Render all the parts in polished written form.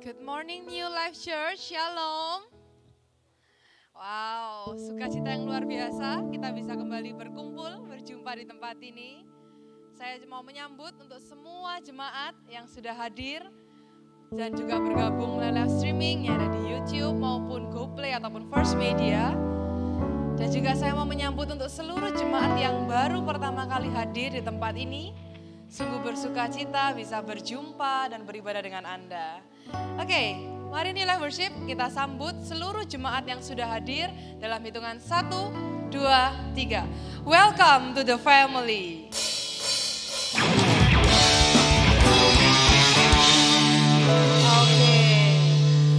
Good morning New Life Church, Shalom. Wow, sukacita yang luar biasa, kita bisa kembali berkumpul, berjumpa di tempat ini. Saya mau menyambut untuk semua jemaat yang sudah hadir dan juga bergabung melalui live streaming yang ada di YouTube maupun GoPlay ataupun First Media. Dan juga saya mau menyambut untuk seluruh jemaat yang baru pertama kali hadir di tempat ini. Sungguh bersukacita bisa berjumpa dan beribadah dengan Anda. Oke, mari New Life Worship kita sambut seluruh jemaat yang sudah hadir dalam hitungan 1, 2, 3. Welcome to the family. Oke,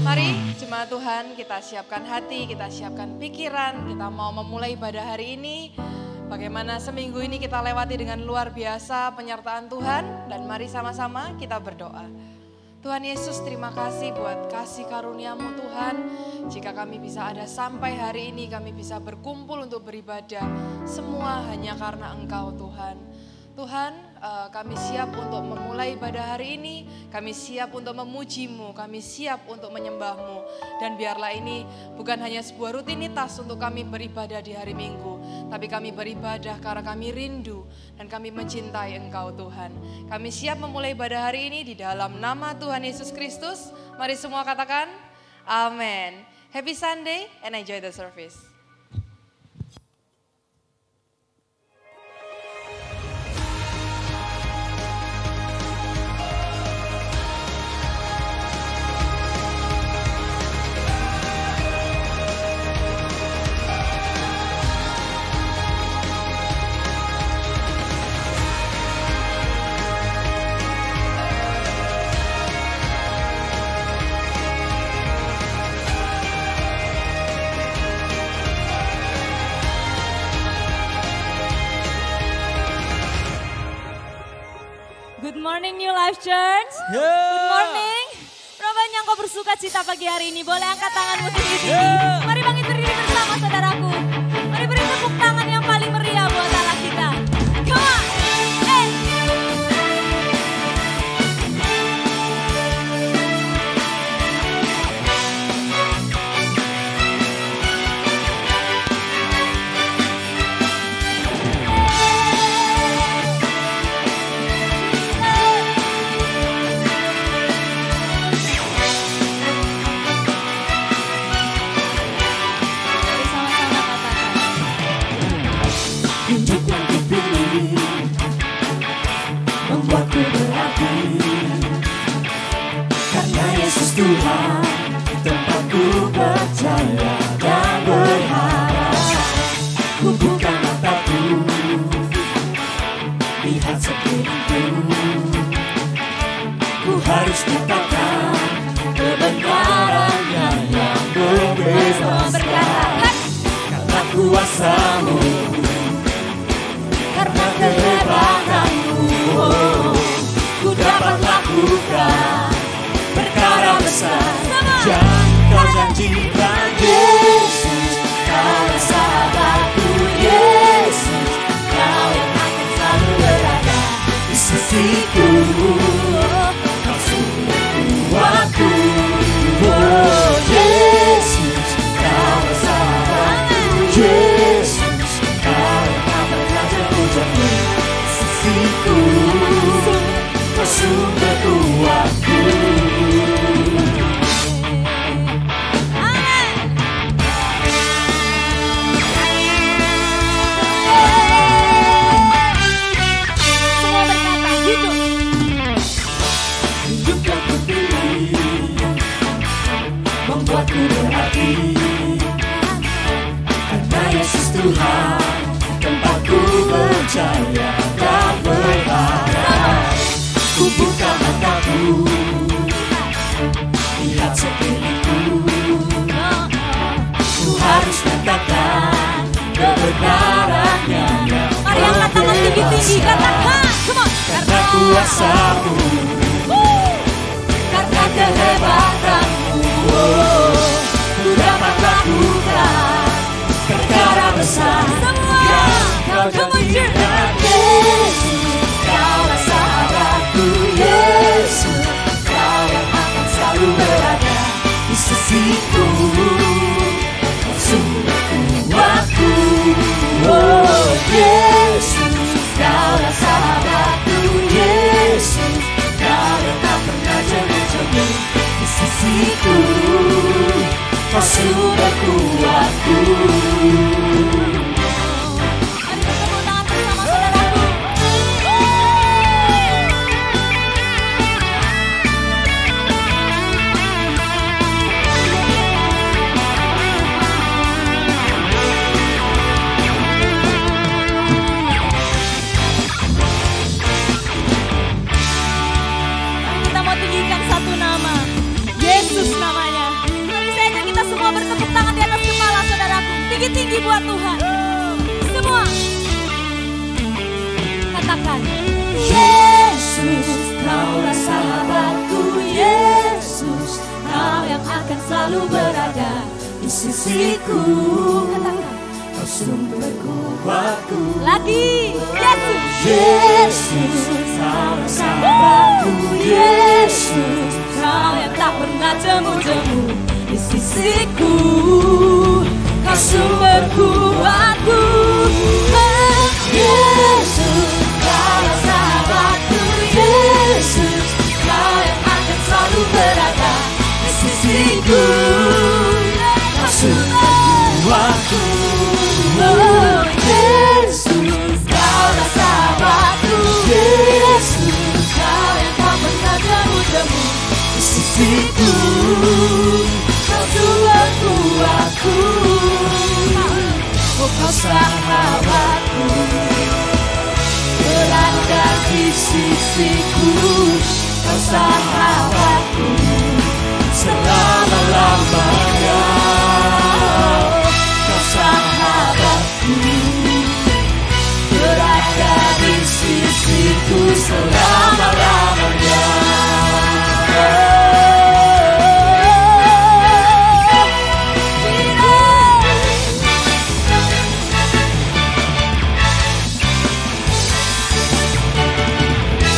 mari jemaat Tuhan kita siapkan hati, kita siapkan pikiran, kita mau memulai ibadah hari ini. Bagaimana seminggu ini kita lewati dengan luar biasa penyertaan Tuhan, dan mari sama-sama kita berdoa. Tuhan Yesus, terima kasih buat kasih karunia-Mu Tuhan. Jika kami bisa ada sampai hari ini, kami bisa berkumpul untuk beribadah. Semua hanya karena Engkau Tuhan. Tuhan, kami siap untuk memulai ibadah hari ini, kami siap untuk memuji-Mu, kami siap untuk menyembah-Mu. Dan biarlah ini bukan hanya sebuah rutinitas untuk kami beribadah di hari Minggu, tapi kami beribadah karena kami rindu dan kami mencintai Engkau Tuhan. Kami siap memulai ibadah hari ini di dalam nama Tuhan Yesus Kristus. Mari semua katakan, Amin. Happy Sunday and enjoy the service. Good morning New Life Church. Good morning. Berapa yang kau bersuka cita pagi hari ini? Boleh angkat tanganmu tinggi-tinggi. Mari bangkit berdiri bersama saudaraku. Mari beri tepuk tangan yang paling meriah buat Allah kita. Come on. Membuatku berarti, karena Yesus Tuhan tempatku percaya dan berharap. Ku buka mataku, lihat sekelilingku. Ku harus katakan kebenarannya yang berbebas. Karena kuasa-Mu, karena kehebatanmu, ku dapat lakukan perkara besar yang Kau janjikan. Yesus, Kau sahabatku. Yesus, Kau yang akan selalu berada di sisiku. Kau sungguh kuatku. Oh Yesus, Kau sahabatku. Yesus, Kau yang akan menjadi sisiku. Kau sumber kuatku. Semua berkata hidup. Hidup yang kupilih membuatku berarti, karena Yesus Tuhan tempatku percaya dan berharap. Ku buka mataku, lihat sekelilingku. Ku harus katakan kebenarannya yang Mari angkat tangan tinggi-tinggi, katakan. Come on. karena kuasa-Mu, karena kehebatanmu, ku dapat lakukan perkara besar yang Kau janjikan. Yesus, Kau sahabatku. Yesus, Kau yang akan selalu berada lebih tinggi buat Tuhan. Semua katakan, Yesus, Kaulah sahabatku. Yesus, Kau yang akan selalu berada di sisiku. katakan Kau sumber kuatku. lagi. Yesus, Yesus, Kaulah sahabatku. Yesus, Kau yang tak pernah jemu-jemu di sisiku. Kau sumber kuatku. Oh, Yesus, Kaulah sahabatku. Yesus, Kau yang akan selalu berada di sisiku. Kau sumber kuatku. Oh, Yesus, Kaulah sahabatku. Yesus, Kau yang tak pernah jemu-jemu di sisiku. Kau sumber kuatku. Oh, Kau sahabatku, berada di sisiku. Kau sahabatku selama-lamanya. Kau sahabatku, berada di sisiku selama-lamanya.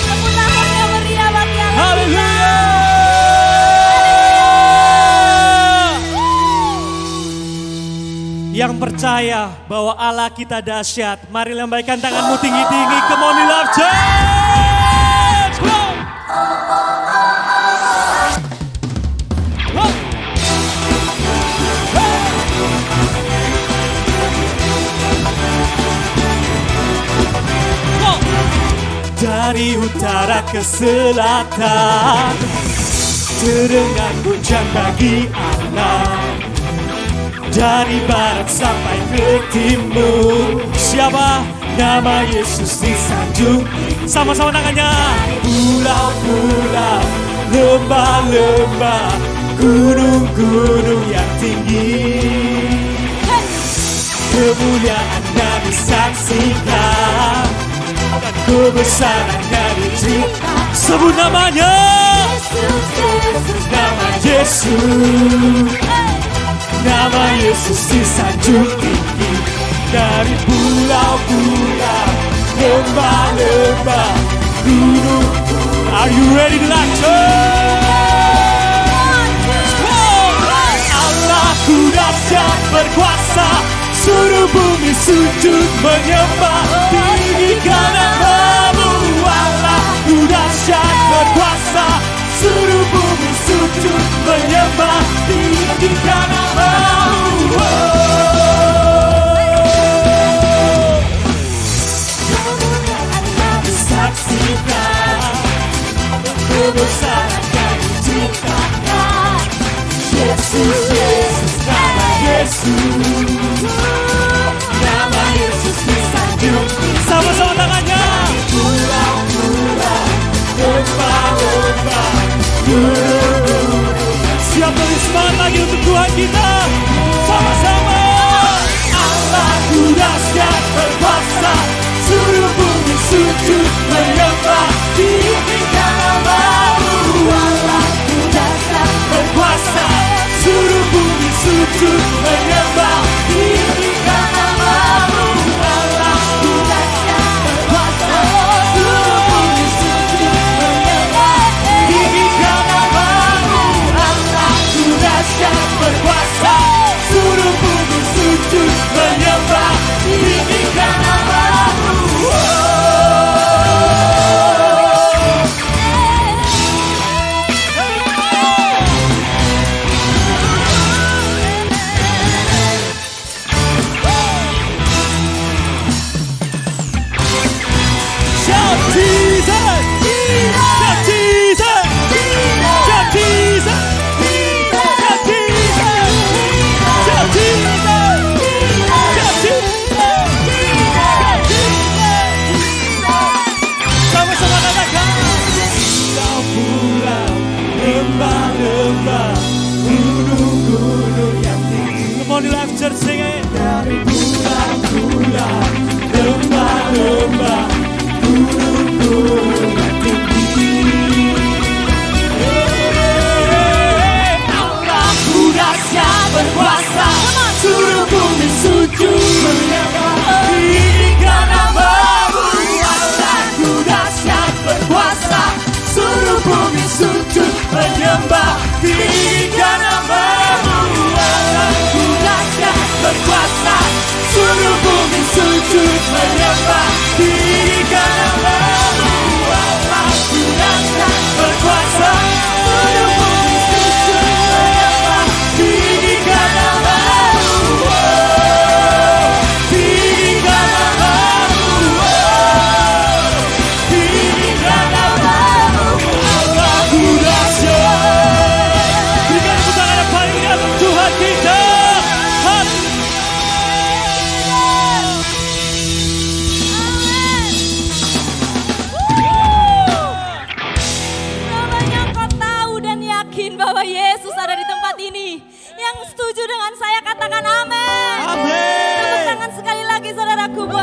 tepuk tangan yang meriah buat yang Yang percaya bahwa Allah kita dahsyat, mari lambaikan tanganmu tinggi-tinggi. Come on, New Life Church! Go! Go! Go! Dari utara ke selatan, terdengar hujan bagi Allah. Dari barat sampai ke timur, siapa? Nama Yesus disanjung. Sama-sama tangannya. Pulau-pulau, lembah-lembah, gunung-gunung yang tinggi, kemuliaannya disaksikan dan kebesarannya diceritakan. Sebut namanya. Nama Yesus. Nama Yesus disanjung tinggi. Dari pulau-pulau, lembah-lembah, gunung. Are you ready to launch? Allahku dahsyat berkuasa, seluruh bumi sujud menyembah, tinggikan namamu. Allahku dahsyat berkuasa, seluruh bumi sujud menyembah, tinggikan namamu. Saksikan kebesarannya diceritakan. Yesus, Yesus, nama Yesus. Nama Yesus disanjung. Sama-sama tangannya. Pulau-pulau, lembah-lembah, gunung-gunung. Siap beri semangat lagi untuk Tuhan kita. Sama-sama.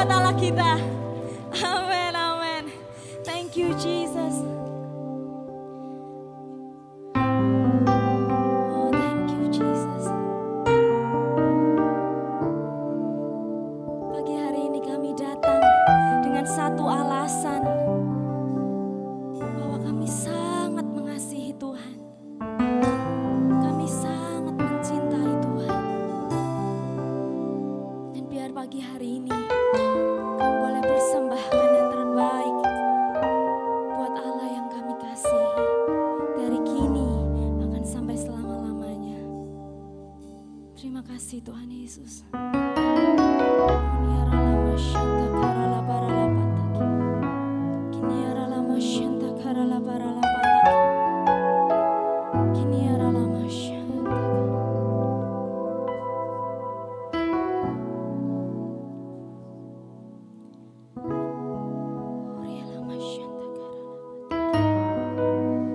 buat Allah kita. Amin, amin. Thank you Jesus. Oh, thank you Jesus. Pagi hari ini kami datang dengan satu alasan, bahwa kami sangat mengasihi Tuhan. Kami sangat mencintai Tuhan. Dan biar pagi hari ini kami boleh persembahkan yang terbaik buat Allah yang kami kasihi, dari kini akan sampai selama-lamanya. Terima kasih Tuhan Yesus.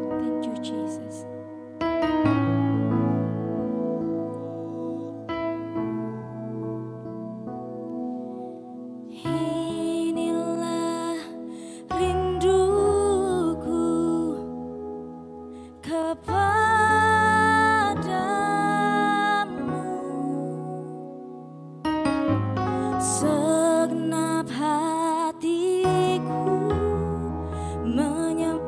Thank you Jesus. Inilah rinduku kepadamu, segenap hatiku menyembahmu.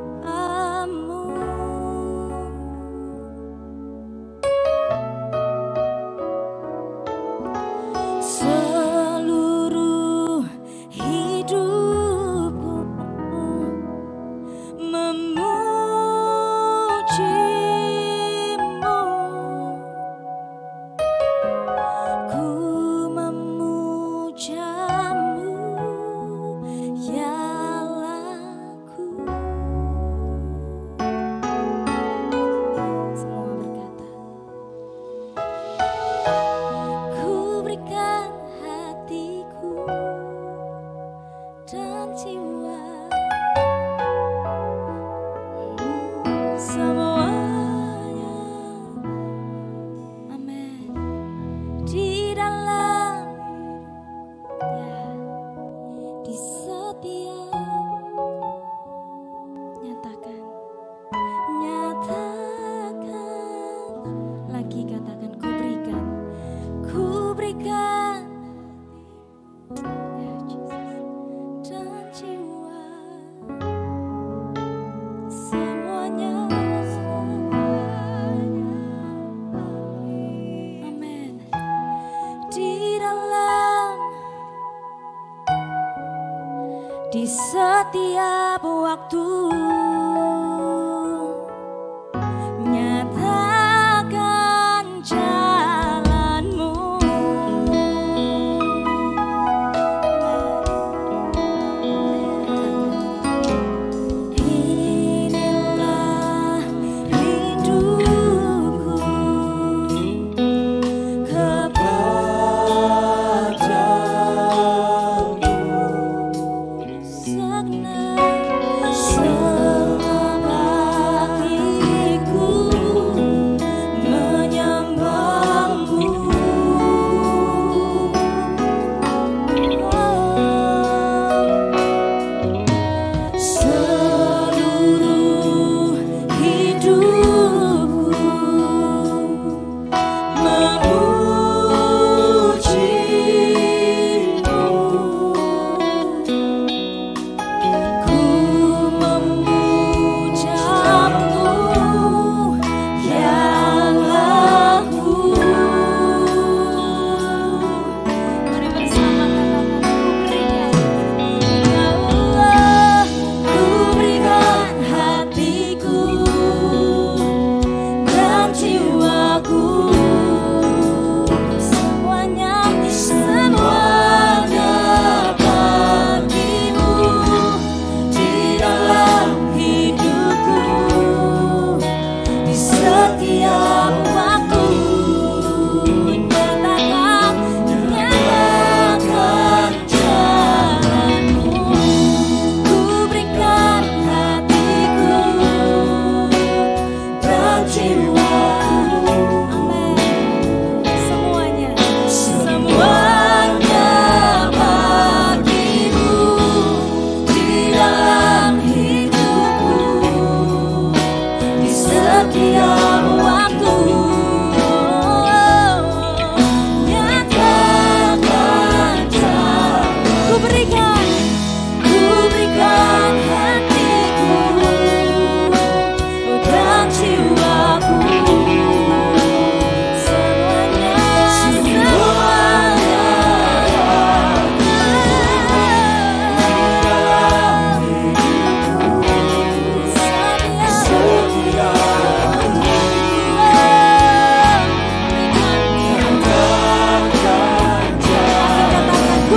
Seluruh hidupku memujimu, ku memujamu ya Allahku. Semua berkata, ku berikan hatiku dan jiwa, semuanya, amin, di dalam, ya, di setiap, nyatakan, lagi katakan, ku berikan, ya Jesus, dan jiwa, semuanya, amin, di dalam, di setiap waktu, nyatakan jalanmu. Inilah rinduku kepadamu, segenap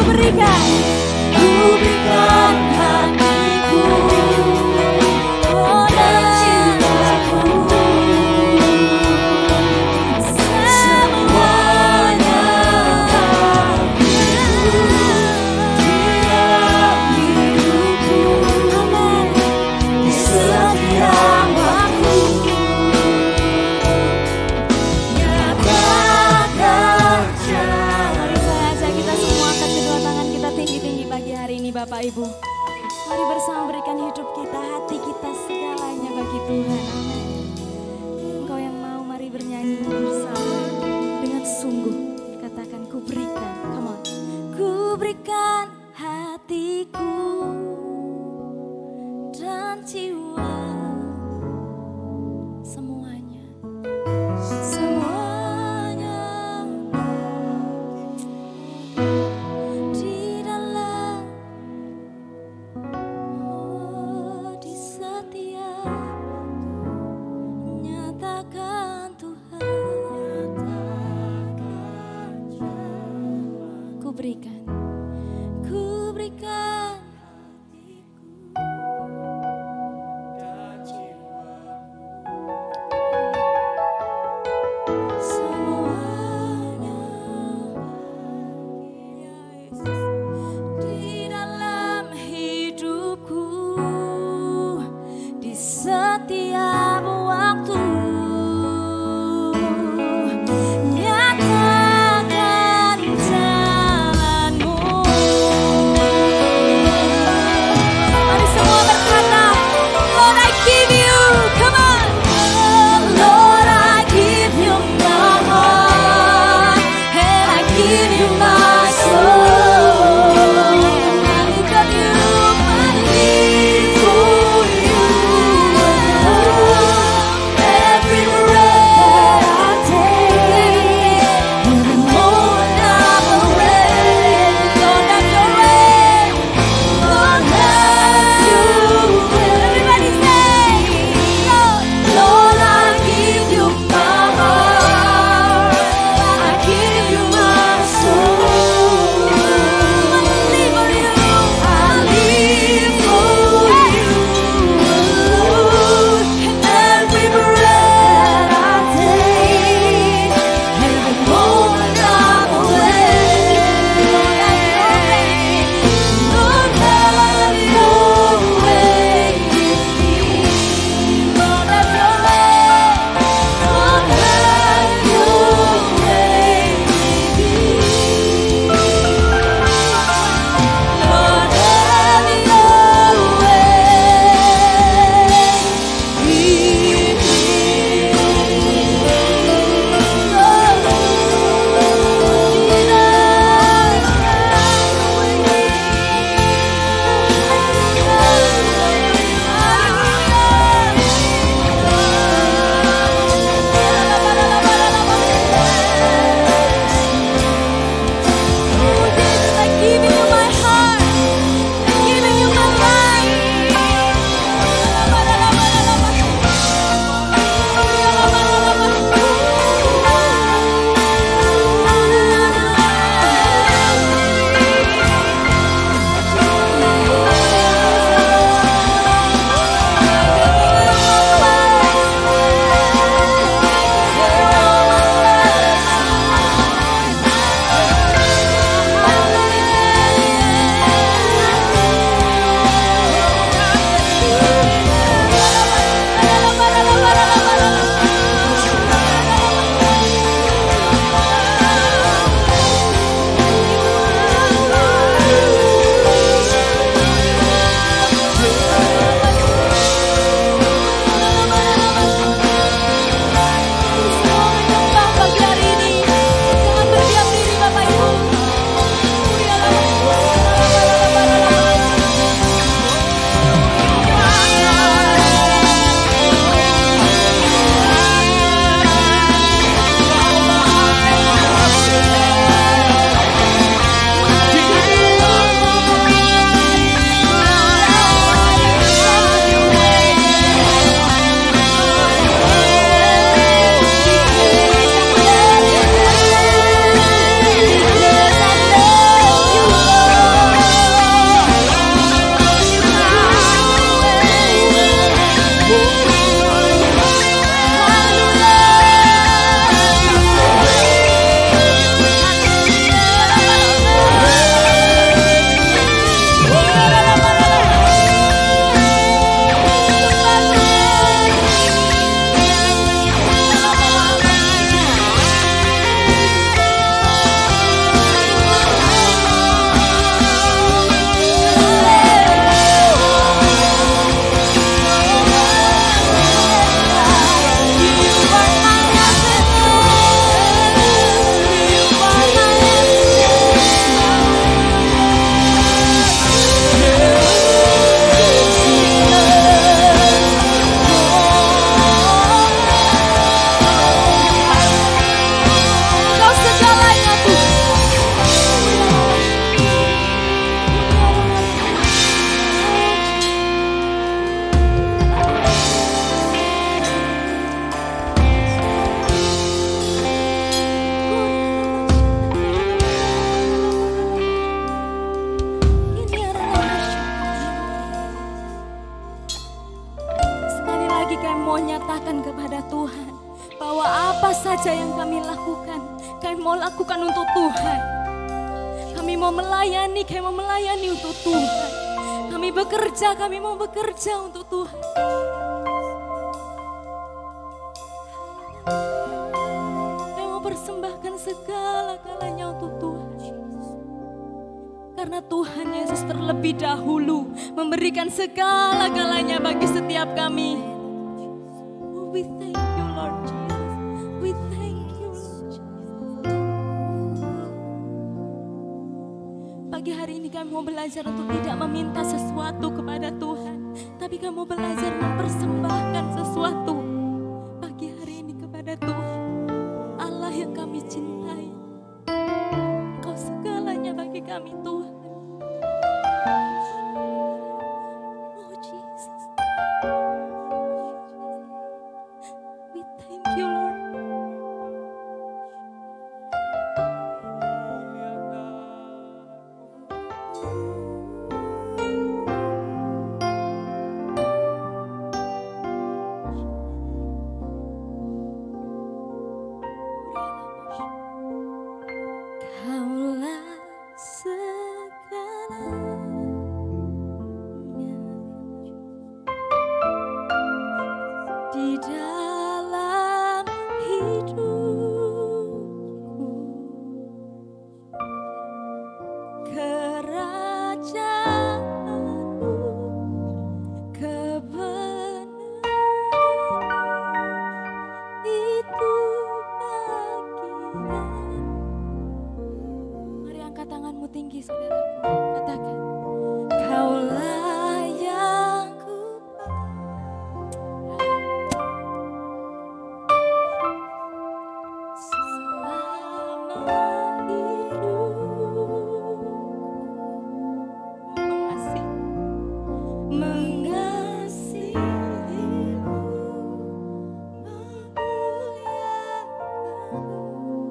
berikan hatiku dan jiwaku, semuanya di setiap waktu. Nyatakan Mari saya ajak kita semua angkat kedua tangan kita tinggi-tinggi pagi hari ini Bapak Ibu. Mari bersama berikan hidup kita, hati kita, segalanya bagi Tuhan. Amin. Engkau yang mau, mari bernyanyi bersama dengan sungguh. Katakan ku berikan, come on. Ku berikan hatiku dan jiwa, semuanya, semuanya di dalam, oh, di setiap nyatakan Tuhan, ku berikan semuanya di dalam hidupku, di setiap waktu. Nyatakan jalanmu saja yang kami lakukan, kami mau lakukan untuk Tuhan. Kami mau melayani, kami mau melayani untuk Tuhan. Kami bekerja, kami mau bekerja untuk Tuhan. Kami mau persembahkan segala-galanya untuk Tuhan. Karena Tuhan Yesus terlebih dahulu memberikan segala-galanya bagi setiap kami. Oh, we thank you Lord Jesus. We thank you Lord Jesus. Pagi hari ini kami mau belajar untuk tidak meminta sesuatu kepada Tuhan, tapi kami mau belajar mempersembahkan sesuatu pagi hari ini kepada Tuhan. Allah yang kami cintai, Engkau segalanya bagi kami Tuhan. Oh Jesus, we thank you Lord. Kaulah segalanya di dalam hidupku, kerajaanmu, kebenaran itu bagian. Mari angkat tanganmu tinggi saudaraku, katakan, Kaulah yang ku selama hidupku, mengasihimu, memuliakanmu,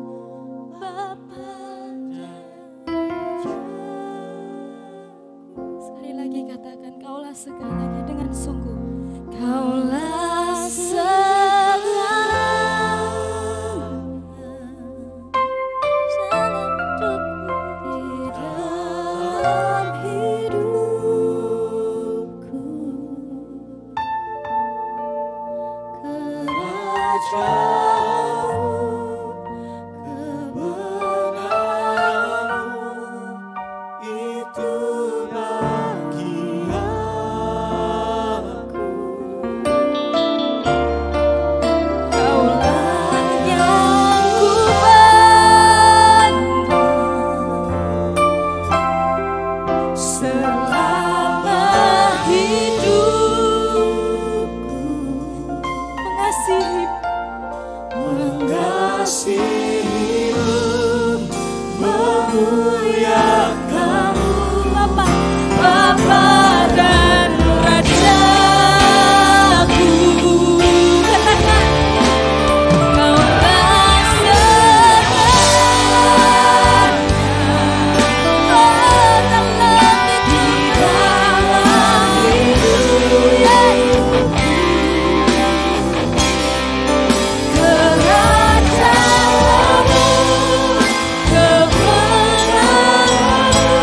Bapa dan sekali lagi katakan, Kaulah segalanya dengan sungguh. Kaulah segalanya dalam hidupku, di dalam hidupku, kerajaanmu, kebenaranmu itu bagi aku. Kaulah yang ku pandang selama hidupku, mengasihimu, memuliakanmu, Bapa dan Rajaku. Katakan, Kaulah segalanya di dalam hidupku, kerajaanmu, kebenaranmu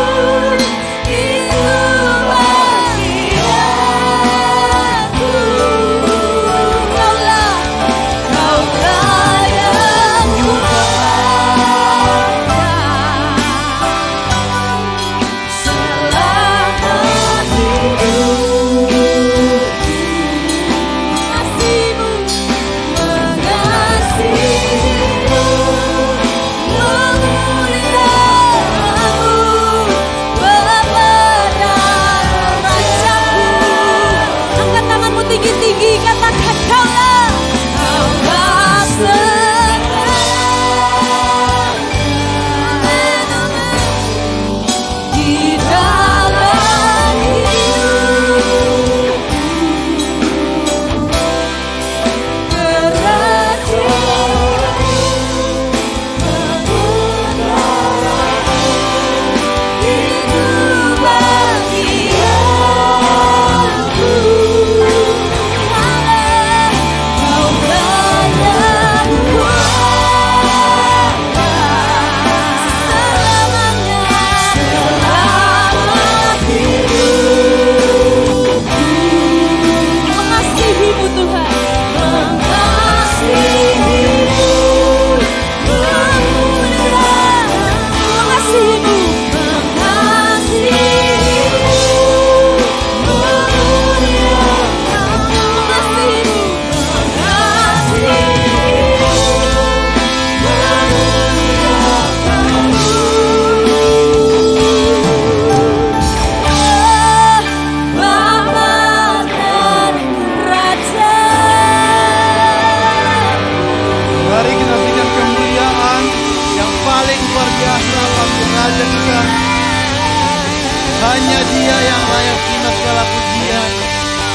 Hanya Dia yang layak terima segala pujian,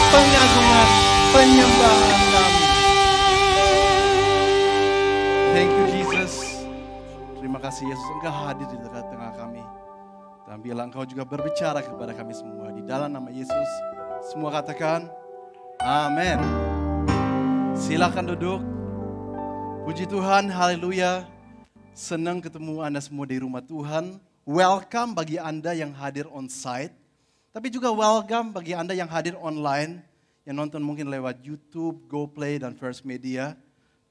pengagungan, penyembahan kami. Thank you Jesus. Terima kasih Yesus, Engkau hadir di tengah-tengah kami. Dan biarlah Engkau juga berbicara kepada kami semua. Di dalam nama Yesus, semua katakan, amin. Silakan duduk. Puji Tuhan, haleluya. Senang ketemu Anda semua di rumah Tuhan. Welcome bagi Anda yang hadir on site. Tapi juga welcome bagi Anda yang hadir online. Yang nonton mungkin lewat YouTube, GoPlay, dan First Media.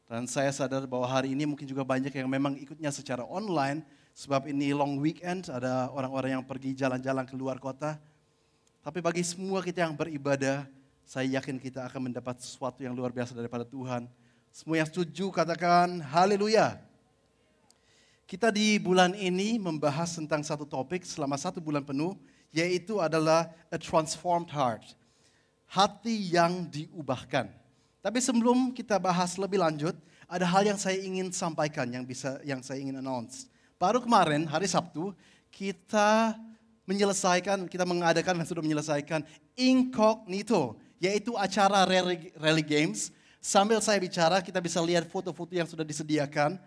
Dan saya sadar bahwa hari ini mungkin juga banyak yang memang ikutnya secara online. Sebab ini long weekend, ada orang-orang yang pergi jalan-jalan ke luar kota. Tapi bagi semua kita yang beribadah, saya yakin kita akan mendapat sesuatu yang luar biasa daripada Tuhan. Semua yang setuju katakan haleluya. Kita di bulan ini membahas tentang satu topik selama 1 bulan penuh, yaitu adalah a transformed heart. Hati yang diubahkan. Tapi sebelum kita bahas lebih lanjut, ada hal yang saya ingin sampaikan, yang saya ingin announce. Baru kemarin, hari Sabtu, kita mengadakan dan sudah menyelesaikan Incognito, yaitu acara Rally Games. Sambil saya bicara, kita bisa lihat foto-foto yang sudah disediakan.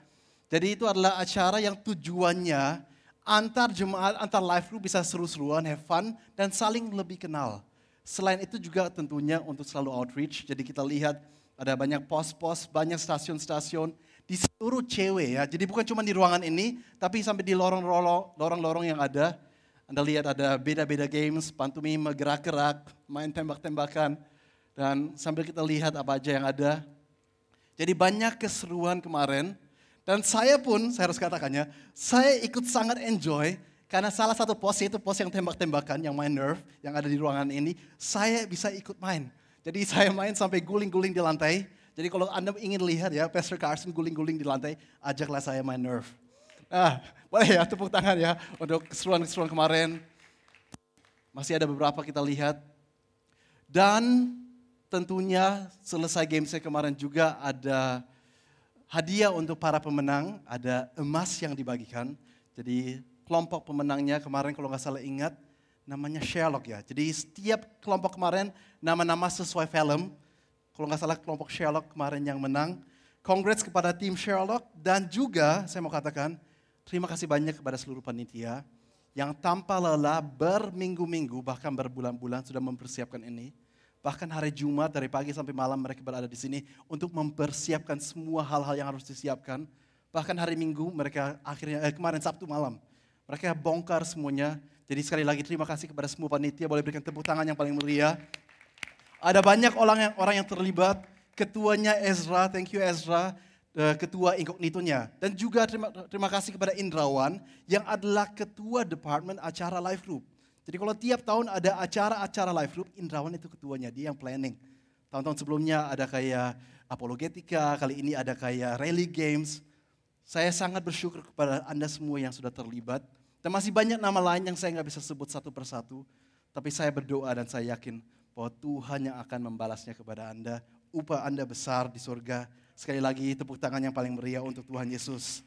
Jadi itu adalah acara yang tujuannya antar jemaat, antar live group bisa seru-seruan, have fun, dan saling lebih kenal. Selain itu juga tentunya untuk selalu outreach. Jadi kita lihat ada banyak pos-pos, banyak stasiun-stasiun di seluruh cewek ya. Jadi bukan cuma di ruangan ini, tapi sampai di lorong-lorong yang ada. Anda lihat ada beda-beda games, pantomime, gerak-gerak, main tembak-tembakan. Dan sambil kita lihat apa aja yang ada. Jadi banyak keseruan kemarin. Dan saya harus katakannya, saya ikut sangat enjoy karena salah satu pos yaitu pos yang tembak-tembakan, yang main Nerf, yang ada di ruangan ini, saya bisa ikut main. Jadi saya main sampai guling-guling di lantai. Jadi kalau Anda ingin lihat ya, Pastor Carson guling-guling di lantai, ajaklah saya main Nerf. Nah, boleh ya tepuk tangan ya untuk keseruan-keseruan kemarin. Masih ada beberapa kita lihat. Dan tentunya selesai gamesnya kemarin juga ada hadiah untuk para pemenang, ada emas yang dibagikan. Jadi kelompok pemenangnya kemarin kalau nggak salah ingat, namanya Sherlock ya. Jadi setiap kelompok kemarin nama-nama sesuai film. Kalau nggak salah kelompok Sherlock kemarin yang menang. Congrats kepada tim Sherlock dan juga saya mau katakan terima kasih banyak kepada seluruh panitia yang tanpa lelah berminggu-minggu bahkan berbulan-bulan sudah mempersiapkan ini. Bahkan hari Jumat dari pagi sampai malam mereka berada di sini untuk mempersiapkan semua hal-hal yang harus disiapkan. Bahkan hari Minggu mereka kemarin Sabtu malam mereka bongkar semuanya. Jadi sekali lagi terima kasih kepada semua panitia, boleh berikan tepuk tangan yang paling mulia. Ada banyak orang yang terlibat, ketuanya Ezra, thank you Ezra, ketua Incognito-nya. Dan juga terima kasih kepada Indrawan yang adalah ketua department acara live group. Jadi kalau tiap tahun ada acara-acara live group, Indrawan itu ketuanya, dia yang planning. Tahun-tahun sebelumnya ada kayak Apologetika, kali ini ada kayak Rally Games. Saya sangat bersyukur kepada Anda semua yang sudah terlibat. Dan masih banyak nama lain yang saya nggak bisa sebut satu persatu. Tapi saya berdoa dan saya yakin bahwa Tuhan yang akan membalasnya kepada Anda. Upah Anda besar di surga. Sekali lagi tepuk tangan yang paling meriah untuk Tuhan Yesus.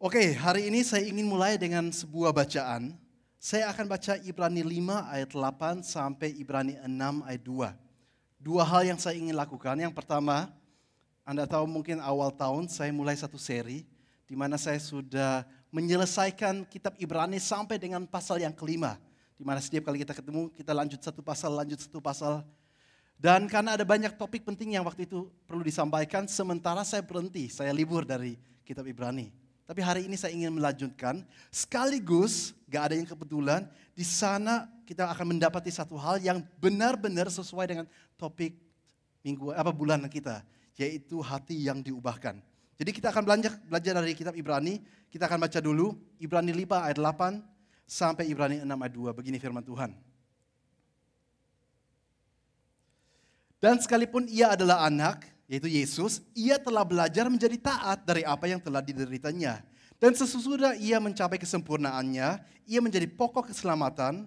Oke, hari ini saya ingin mulai dengan sebuah bacaan. Saya akan baca Ibrani 5 ayat 8 sampai Ibrani 6 ayat 2. Dua hal yang saya ingin lakukan. Yang pertama, Anda tahu mungkin awal tahun saya mulai satu seri di mana saya sudah menyelesaikan kitab Ibrani sampai dengan pasal yang kelima. Di mana setiap kali kita ketemu, kita lanjut satu pasal. Dan karena ada banyak topik penting yang waktu itu perlu disampaikan, sementara saya berhenti, saya libur dari kitab Ibrani. Tapi hari ini saya ingin melanjutkan, sekaligus gak ada yang kebetulan, di sana kita akan mendapati satu hal yang benar-benar sesuai dengan topik bulan kita, yaitu hati yang diubahkan. Jadi kita akan belajar dari kitab Ibrani, kita akan baca dulu Ibrani 5 ayat 8 sampai Ibrani 6 ayat 2, begini firman Tuhan. Dan sekalipun ia adalah anak, yaitu Yesus, ia telah belajar menjadi taat dari apa yang telah dideritanya. Dan sesudah ia mencapai kesempurnaannya, ia menjadi pokok keselamatan.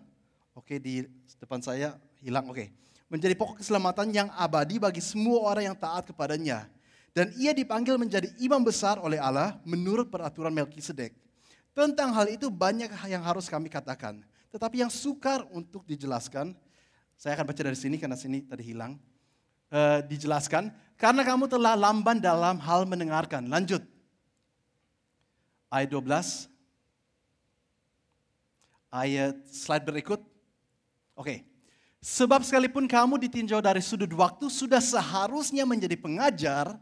Oke, di depan saya hilang, oke. Menjadi pokok keselamatan yang abadi bagi semua orang yang taat kepadanya. Dan ia dipanggil menjadi imam besar oleh Allah menurut peraturan Melkisedek. Tentang hal itu banyak yang harus kami katakan. Tetapi yang sukar untuk dijelaskan, saya akan baca dari sini karena sini tadi hilang. Dijelaskan, karena kamu telah lamban dalam hal mendengarkan. Lanjut. Ayat 12. Ayat slide berikut. Oke. Sebab sekalipun kamu ditinjau dari sudut waktu sudah seharusnya menjadi pengajar,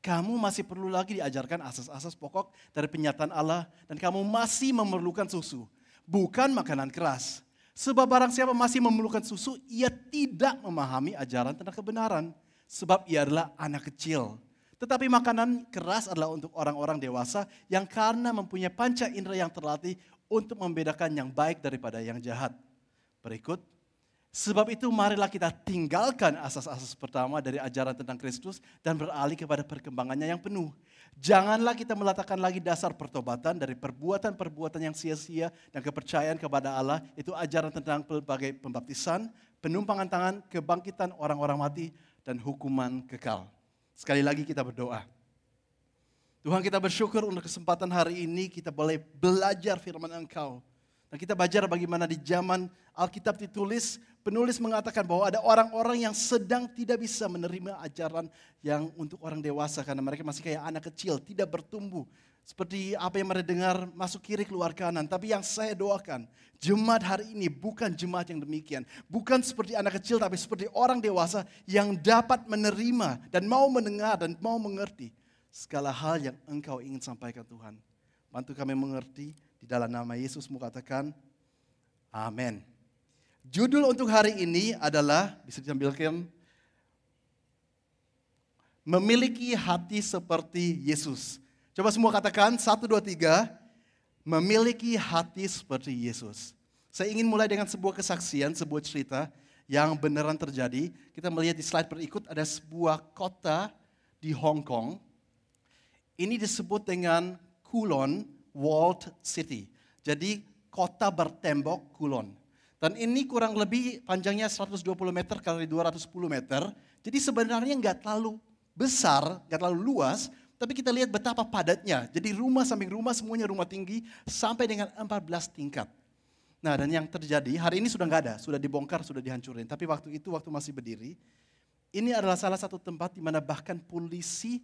kamu masih perlu lagi diajarkan asas-asas pokok dari penyataan Allah dan kamu masih memerlukan susu, bukan makanan keras. Sebab barang siapa masih memerlukan susu, ia tidak memahami ajaran tentang kebenaran, sebab ia adalah anak kecil. Tetapi makanan keras adalah untuk orang-orang dewasa yang karena mempunyai panca indera yang terlatih untuk membedakan yang baik daripada yang jahat. Berikut. Sebab itu marilah kita tinggalkan asas-asas pertama dari ajaran tentang Kristus dan beralih kepada perkembangannya yang penuh. Janganlah kita meletakkan lagi dasar pertobatan dari perbuatan-perbuatan yang sia-sia dan kepercayaan kepada Allah. Itu ajaran tentang pelbagai pembaptisan, penumpangan tangan, kebangkitan orang-orang mati, dan hukuman kekal. Sekali lagi kita berdoa. Tuhan, kita bersyukur untuk kesempatan hari ini kita boleh belajar firman Engkau. Dan kita belajar bagaimana di zaman Alkitab ditulis, penulis mengatakan bahwa ada orang-orang yang sedang tidak bisa menerima ajaran yang untuk orang dewasa karena mereka masih kayak anak kecil, tidak bertumbuh. Seperti apa yang mereka dengar masuk kiri keluar kanan. Tapi yang saya doakan, jemaat hari ini bukan jemaat yang demikian. Bukan seperti anak kecil tapi seperti orang dewasa yang dapat menerima dan mau mendengar dan mau mengerti segala hal yang Engkau ingin sampaikan Tuhan. Bantu kami mengerti. Di dalam nama Yesus mau katakan, amin. Judul untuk hari ini adalah, bisa ditampilkan, memiliki hati seperti Yesus. Coba semua katakan, 1, 2, 3, memiliki hati seperti Yesus. Saya ingin mulai dengan sebuah kesaksian, sebuah cerita yang beneran terjadi. Kita melihat di slide berikut ada sebuah kota di Hong Kong. Ini disebut dengan Kulon Walled City. Jadi kota bertembok Kulon. Dan ini kurang lebih panjangnya 120 meter kali 210 meter. Jadi sebenarnya nggak terlalu besar, nggak terlalu luas. Tapi kita lihat betapa padatnya. Jadi rumah samping rumah semuanya rumah tinggi sampai dengan 14 tingkat. Nah dan yang terjadi hari ini sudah nggak ada, sudah dibongkar, sudah dihancurin. Tapi waktu itu waktu masih berdiri, ini adalah salah satu tempat di mana bahkan polisi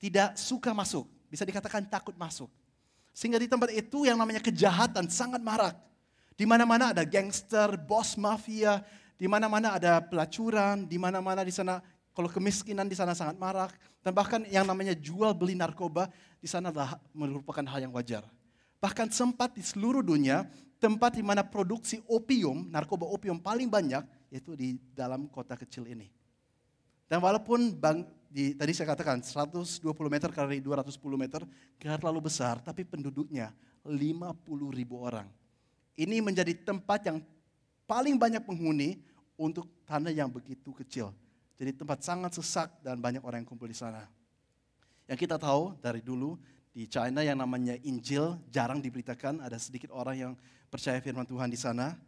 tidak suka masuk. Bisa dikatakan takut masuk. Sehingga di tempat itu yang namanya kejahatan sangat marak. Di mana-mana ada gangster, bos mafia, di mana-mana ada pelacuran, di mana-mana di sana kalau kemiskinan di sana sangat marak. Dan bahkan yang namanya jual beli narkoba di sana adalah merupakan hal yang wajar. Bahkan sempat di seluruh dunia tempat di mana produksi opium, narkoba opium paling banyak yaitu di dalam kota kecil ini. Dan walaupun tadi saya katakan 120 meter kali 210 meter, gak terlalu besar, tapi penduduknya 50.000 orang. Ini menjadi tempat yang paling banyak penghuni untuk tanah yang begitu kecil. Jadi tempat sangat sesak dan banyak orang yang kumpul di sana. Yang kita tahu dari dulu di China yang namanya Injil jarang diberitakan, ada sedikit orang yang percaya firman Tuhan di sana.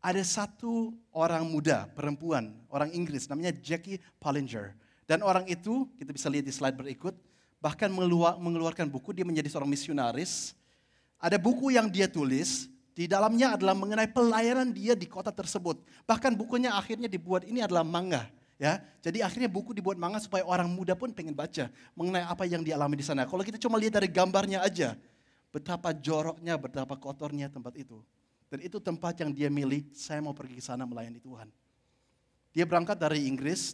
Ada satu orang muda, perempuan, orang Inggris, namanya Jackie Pullinger. Dan orang itu, kita bisa lihat di slide berikut, bahkan mengeluarkan buku, dia menjadi seorang misionaris. Ada buku yang dia tulis, di dalamnya adalah mengenai pelayanan dia di kota tersebut. Bahkan bukunya akhirnya dibuat, ini adalah manga. Ya, jadi akhirnya buku dibuat manga supaya orang muda pun pengen baca mengenai apa yang dialami di sana. Kalau kita cuma lihat dari gambarnya aja, betapa joroknya, betapa kotornya tempat itu. Dan itu tempat yang dia milih, saya mau pergi ke sana melayani Tuhan. Dia berangkat dari Inggris,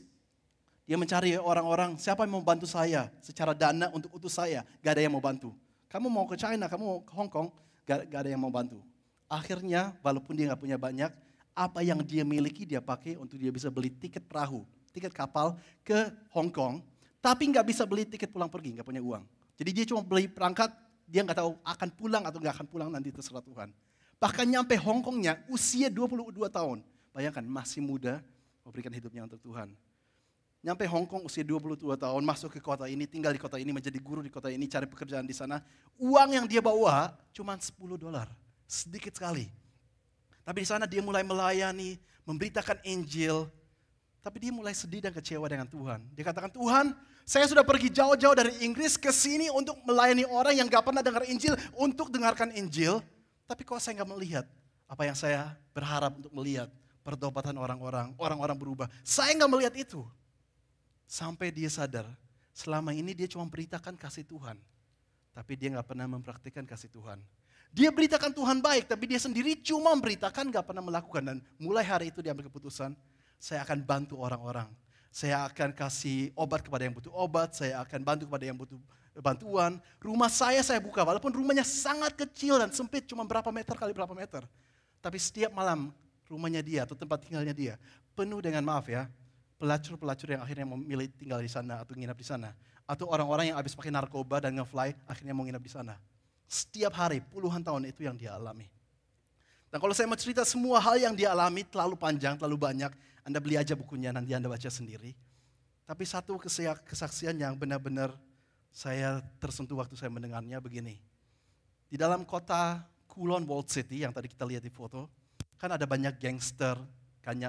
dia mencari orang-orang, siapa yang mau bantu saya secara dana untuk utus saya. Gak ada yang mau bantu. Kamu mau ke China, kamu mau ke Hong Kong, gak ada yang mau bantu. Akhirnya, walaupun dia gak punya banyak, apa yang dia miliki dia pakai untuk dia bisa beli tiket perahu, tiket kapal ke Hong Kong. Tapi gak bisa beli tiket pulang pergi, gak punya uang. Jadi dia cuma beli perangkat, dia gak tahu akan pulang atau gak akan pulang nanti terserah Tuhan. Bahkan nyampe Hong Kongnya usia 22 tahun. Bayangkan masih muda memberikan hidupnya untuk Tuhan. Nyampe Hong Kong usia 22 tahun masuk ke kota ini, tinggal di kota ini, menjadi guru di kota ini, cari pekerjaan di sana. Uang yang dia bawa cuma $10, sedikit sekali. Tapi di sana dia mulai melayani, memberitakan Injil. Tapi dia mulai sedih dan kecewa dengan Tuhan. Dia katakan, Tuhan, saya sudah pergi jauh-jauh dari Inggris ke sini untuk melayani orang yang gak pernah dengar Injil, untuk dengarkan Injil. Tapi kok saya gak melihat apa yang saya berharap untuk melihat, pertobatan orang-orang berubah. Saya gak melihat itu. Sampai dia sadar, selama ini dia cuma beritakan kasih Tuhan. Tapi dia gak pernah mempraktikkan kasih Tuhan. Dia beritakan Tuhan baik, tapi dia sendiri cuma memberitakan, gak pernah melakukan. Dan mulai hari itu dia ambil keputusan, saya akan bantu orang-orang. Saya akan kasih obat kepada yang butuh obat, saya akan bantu kepada yang butuh bantuan. Rumah saya buka, walaupun rumahnya sangat kecil dan sempit, cuma berapa meter kali berapa meter. Tapi setiap malam rumahnya dia atau tempat tinggalnya dia penuh dengan, maaf ya, pelacur-pelacur yang akhirnya memilih tinggal di sana atau nginap di sana. Atau orang-orang yang habis pakai narkoba dan nge-fly akhirnya mau nginap di sana. Setiap hari, puluhan tahun itu yang dia alami. Dan kalau saya mau cerita semua hal yang dia alami terlalu panjang, terlalu banyak, Anda beli aja bukunya, nanti Anda baca sendiri. Tapi satu kesaksian yang benar-benar saya tersentuh waktu saya mendengarnya begini. Di dalam kota Kulon Walled City yang tadi kita lihat di foto, kan ada banyak gangster,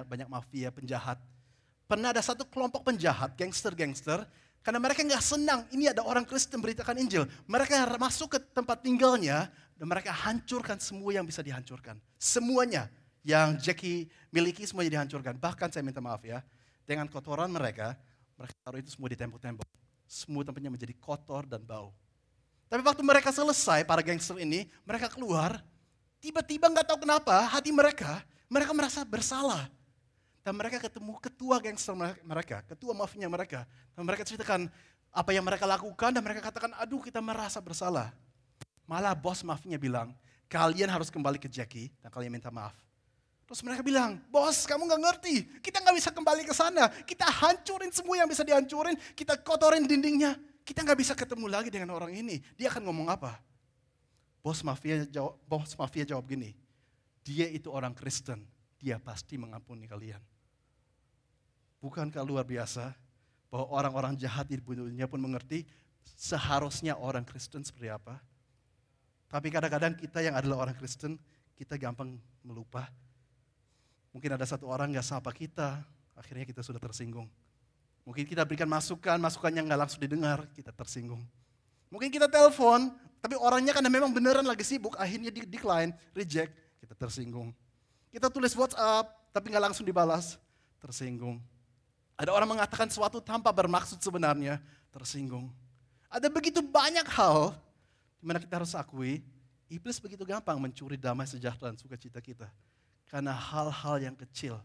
banyak mafia, penjahat. Pernah ada satu kelompok penjahat, gangster-gangster, karena mereka nggak senang, ini ada orang Kristen beritakan Injil. Mereka masuk ke tempat tinggalnya, dan mereka hancurkan semua yang bisa dihancurkan. Semuanya yang Jackie miliki semuanya dihancurkan. Bahkan saya minta maaf ya, dengan kotoran mereka taruh itu semua di tembok-tembok. Semua tempatnya menjadi kotor dan bau. Tapi waktu mereka selesai, para gangster ini, mereka keluar, tiba-tiba nggak tahu kenapa hati mereka merasa bersalah. Dan mereka ketemu ketua gangster mereka, ketua mafianya mereka. Dan mereka ceritakan apa yang mereka lakukan dan mereka katakan, aduh kita merasa bersalah. Malah bos mafianya bilang, kalian harus kembali ke Jackie dan kalian minta maaf. Terus mereka bilang, bos kamu gak ngerti, kita gak bisa kembali ke sana. Kita hancurin semua yang bisa dihancurin, kita kotorin dindingnya. Kita gak bisa ketemu lagi dengan orang ini. Dia akan ngomong apa? Bos mafia jawab gini, dia itu orang Kristen, dia pasti mengampuni kalian. Bukankah luar biasa bahwa orang-orang jahat di dunia pun mengerti seharusnya orang Kristen seperti apa? Tapi kadang-kadang kita yang adalah orang Kristen, kita gampang melupa. Mungkin ada satu orang gak sapa kita, akhirnya kita sudah tersinggung. Mungkin kita berikan masukannya gak langsung didengar, kita tersinggung. Mungkin kita telepon, tapi orangnya karena memang beneran lagi sibuk, akhirnya decline, reject, kita tersinggung. Kita tulis WhatsApp, tapi gak langsung dibalas, tersinggung. Ada orang mengatakan sesuatu tanpa bermaksud sebenarnya, tersinggung. Ada begitu banyak hal, dimana kita harus akui, iblis begitu gampang mencuri damai sejahtera dan sukacita kita. Karena hal-hal yang kecil.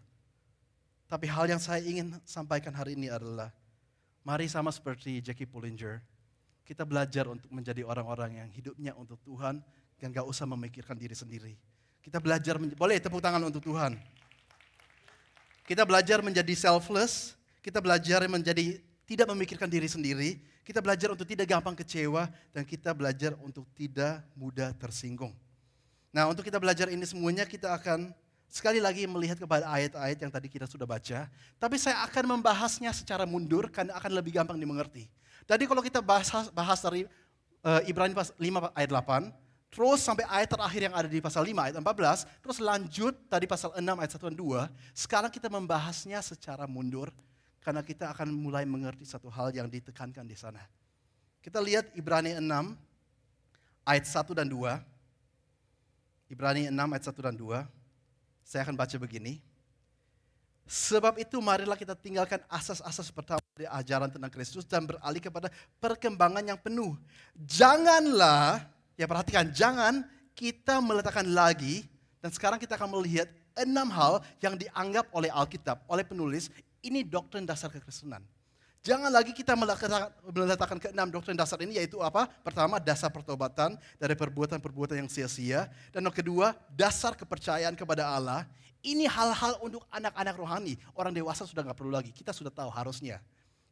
Tapi hal yang saya ingin sampaikan hari ini adalah, mari sama seperti Jackie Pullinger, kita belajar untuk menjadi orang-orang yang hidupnya untuk Tuhan, dan gak usah memikirkan diri sendiri. Kita belajar, boleh tepuk tangan untuk Tuhan. Kita belajar menjadi selfless, kita belajar menjadi tidak memikirkan diri sendiri, kita belajar untuk tidak gampang kecewa, dan kita belajar untuk tidak mudah tersinggung. Nah, untuk kita belajar ini semuanya, kita akan sekali lagi melihat kepada ayat-ayat yang tadi kita sudah baca. Tapi saya akan membahasnya secara mundur karena akan lebih gampang dimengerti. Jadi kalau kita bahas dari Ibrani 5 ayat 8, terus sampai ayat terakhir yang ada di pasal 5 ayat 14, terus lanjut tadi pasal 6 ayat 1 dan 2, sekarang kita membahasnya secara mundur karena kita akan mulai mengerti satu hal yang ditekankan di sana. Kita lihat Ibrani 6 ayat 1 dan 2. Ibrani 6 ayat 1 dan 2. Saya akan baca begini. Sebab itu marilah kita tinggalkan asas-asas pertama dari ajaran tentang Kristus dan beralih kepada perkembangan yang penuh. Janganlah, ya perhatikan, jangan kita meletakkan lagi, dan sekarang kita akan melihat 6 hal yang dianggap oleh Alkitab, oleh penulis, ini doktrin dasar kekristenan. Jangan lagi kita meletakkan ke 6 doktrin dasar ini, yaitu apa? Pertama, dasar pertobatan dari perbuatan-perbuatan yang sia-sia. Dan yang kedua, dasar kepercayaan kepada Allah. Ini hal-hal untuk anak-anak rohani. Orang dewasa sudah nggak perlu lagi, kita sudah tahu harusnya.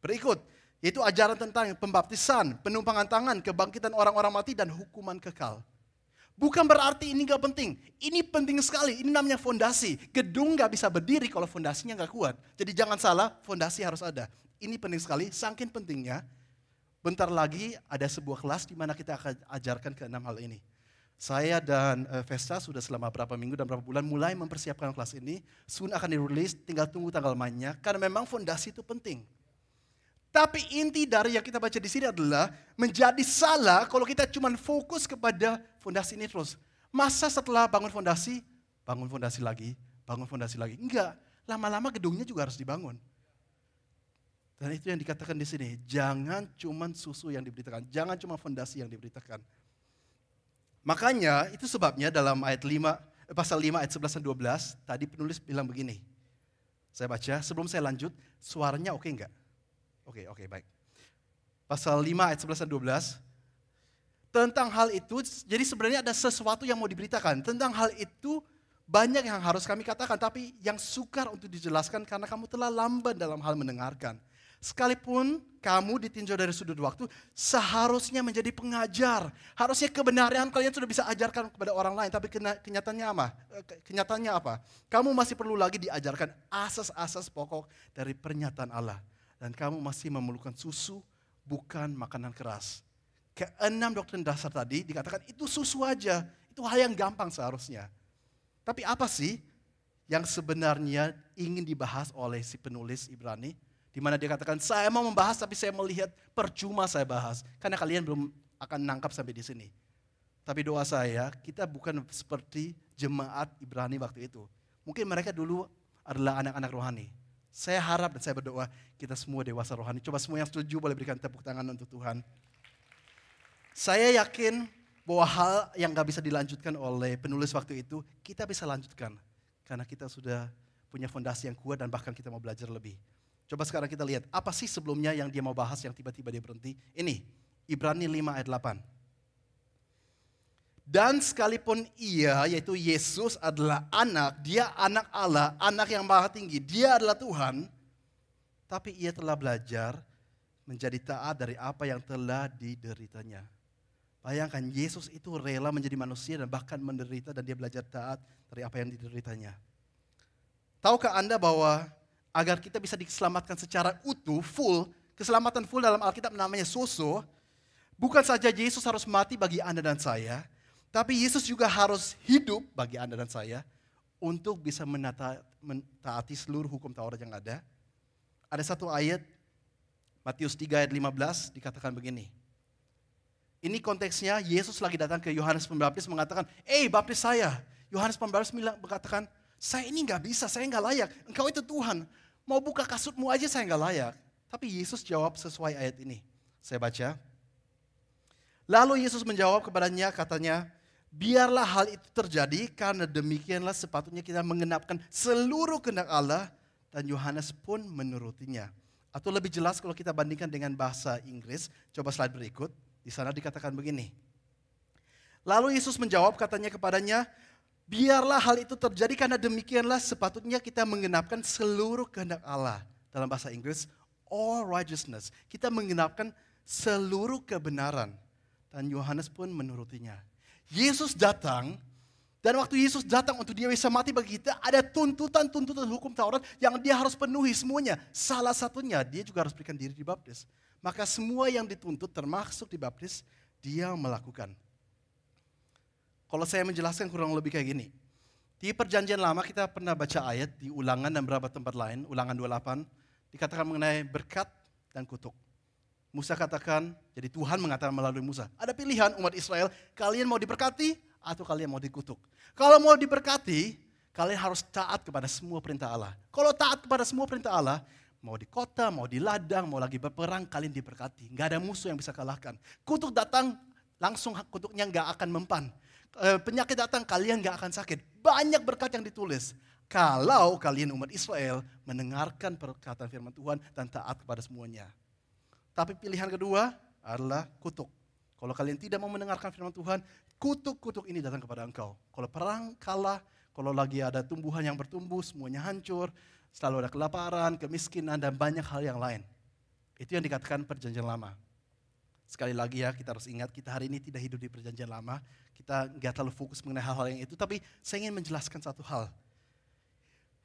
Berikut, yaitu ajaran tentang pembaptisan, penumpangan tangan, kebangkitan orang-orang mati, dan hukuman kekal. Bukan berarti ini nggak penting. Ini penting sekali, ini namanya fondasi. Gedung nggak bisa berdiri kalau fondasinya nggak kuat. Jadi jangan salah, fondasi harus ada. Ini penting sekali, saking pentingnya, bentar lagi ada sebuah kelas di mana kita akan ajarkan ke 6 hal ini. Saya dan Vesta sudah selama berapa minggu dan berapa bulan mulai mempersiapkan kelas ini. Soon akan dirilis, tinggal tunggu tanggal mainnya. Karena memang fondasi itu penting. Tapi inti dari yang kita baca di sini adalah menjadi salah kalau kita cuma fokus kepada fondasi ini terus. Masa setelah bangun fondasi lagi, bangun fondasi lagi. Enggak, lama-lama gedungnya juga harus dibangun. Dan itu yang dikatakan di sini, jangan cuma susu yang diberitakan, jangan cuma fondasi yang diberitakan. Makanya itu sebabnya dalam pasal 5 ayat 11 dan 12, tadi penulis bilang begini. Saya baca, sebelum saya lanjut, suaranya oke enggak? Oke, baik. Pasal 5 ayat 11 dan 12, tentang hal itu, jadi sebenarnya ada sesuatu yang mau diberitakan. Tentang hal itu banyak yang harus kami katakan, tapi yang sukar untuk dijelaskan karena kamu telah lamban dalam hal mendengarkan. Sekalipun kamu ditinjau dari sudut waktu, seharusnya menjadi pengajar. Harusnya kebenaran kalian sudah bisa ajarkan kepada orang lain, tapi kenyataannya apa? Kamu masih perlu lagi diajarkan asas-asas pokok dari pernyataan Allah. Dan kamu masih memerlukan susu, bukan makanan keras. Keenam doktrin dasar tadi dikatakan itu susu aja, itu hal yang gampang seharusnya. Tapi apa sih yang sebenarnya ingin dibahas oleh si penulis Ibrani? Di mana dia katakan, saya mau membahas tapi saya melihat percuma saya bahas. Karena kalian belum akan nangkap sampai di sini. Tapi doa saya, kita bukan seperti jemaat Ibrani waktu itu. Mungkin mereka dulu adalah anak-anak rohani. Saya harap dan saya berdoa, kita semua dewasa rohani. Coba semua yang setuju boleh berikan tepuk tangan untuk Tuhan. Saya yakin bahwa hal yang gak bisa dilanjutkan oleh penulis waktu itu, kita bisa lanjutkan. Karena kita sudah punya fondasi yang kuat dan bahkan kita mau belajar lebih. Coba sekarang kita lihat, apa sih sebelumnya yang dia mau bahas yang tiba-tiba dia berhenti? Ini, Ibrani 5 ayat 8. Dan sekalipun ia, yaitu Yesus adalah anak, dia anak Allah, anak yang maha tinggi, dia adalah Tuhan. Tapi ia telah belajar menjadi taat dari apa yang telah dideritanya. Bayangkan, Yesus itu rela menjadi manusia dan bahkan menderita dan dia belajar taat dari apa yang dideritanya. Tahukah Anda bahwa agar kita bisa diselamatkan secara utuh, full, keselamatan full dalam Alkitab namanya sozo, bukan saja Yesus harus mati bagi Anda dan saya, tapi Yesus juga harus hidup bagi Anda dan saya untuk bisa mentaati seluruh hukum Taurat yang ada. Ada satu ayat, Matius 3 ayat 15 dikatakan begini. Ini konteksnya Yesus lagi datang ke Yohanes Pembaptis mengatakan, baptis saya. Yohanes Pembaptis berkatakan, saya ini gak bisa, saya gak layak. Engkau itu Tuhan, mau buka kasutmu aja saya gak layak. Tapi Yesus jawab sesuai ayat ini. Saya baca. Lalu Yesus menjawab kepadanya, katanya, biarlah hal itu terjadi karena demikianlah sepatutnya kita mengenapkan seluruh kehendak Allah dan Yohanes pun menurutinya. Atau lebih jelas kalau kita bandingkan dengan bahasa Inggris, coba slide berikut. Di sana dikatakan begini. Lalu Yesus menjawab katanya kepadanya, biarlah hal itu terjadi karena demikianlah sepatutnya kita menggenapkan seluruh kehendak Allah. Dalam bahasa Inggris, all righteousness. Kita menggenapkan seluruh kebenaran. Dan Yohanes pun menurutinya. Yesus datang, dan waktu Yesus datang untuk dia bisa mati bagi kita, ada tuntutan-tuntutan hukum Taurat yang dia harus penuhi semuanya. Salah satunya, dia juga harus berikan diri dibaptis. Maka semua yang dituntut termasuk dibaptis, dia melakukan. Kalau saya menjelaskan kurang lebih kayak gini. Di perjanjian lama kita pernah baca ayat di Ulangan dan beberapa tempat lain, Ulangan 28, dikatakan mengenai berkat dan kutuk. Musa katakan, jadi Tuhan mengatakan melalui Musa, ada pilihan umat Israel, kalian mau diberkati atau kalian mau dikutuk. Kalau mau diberkati, kalian harus taat kepada semua perintah Allah. Kalau taat kepada semua perintah Allah, mau di kota, mau di ladang, mau lagi berperang, kalian diberkati. Nggak ada musuh yang bisa kalahkan. Kutuk datang, langsung kutuknya nggak akan mempan. Penyakit datang, kalian nggak akan sakit. Banyak berkat yang ditulis. Kalau kalian umat Israel mendengarkan perkataan firman Tuhan dan taat kepada semuanya. Tapi pilihan kedua adalah kutuk. Kalau kalian tidak mau mendengarkan firman Tuhan, kutuk-kutuk ini datang kepada engkau. Kalau perang kalah, kalau lagi ada tumbuhan yang bertumbuh, semuanya hancur. Selalu ada kelaparan, kemiskinan, dan banyak hal yang lain. Itu yang dikatakan perjanjian lama. Sekali lagi ya, kita harus ingat, kita hari ini tidak hidup di perjanjian lama. Kita nggak terlalu fokus mengenai hal-hal yang itu, tapi saya ingin menjelaskan satu hal.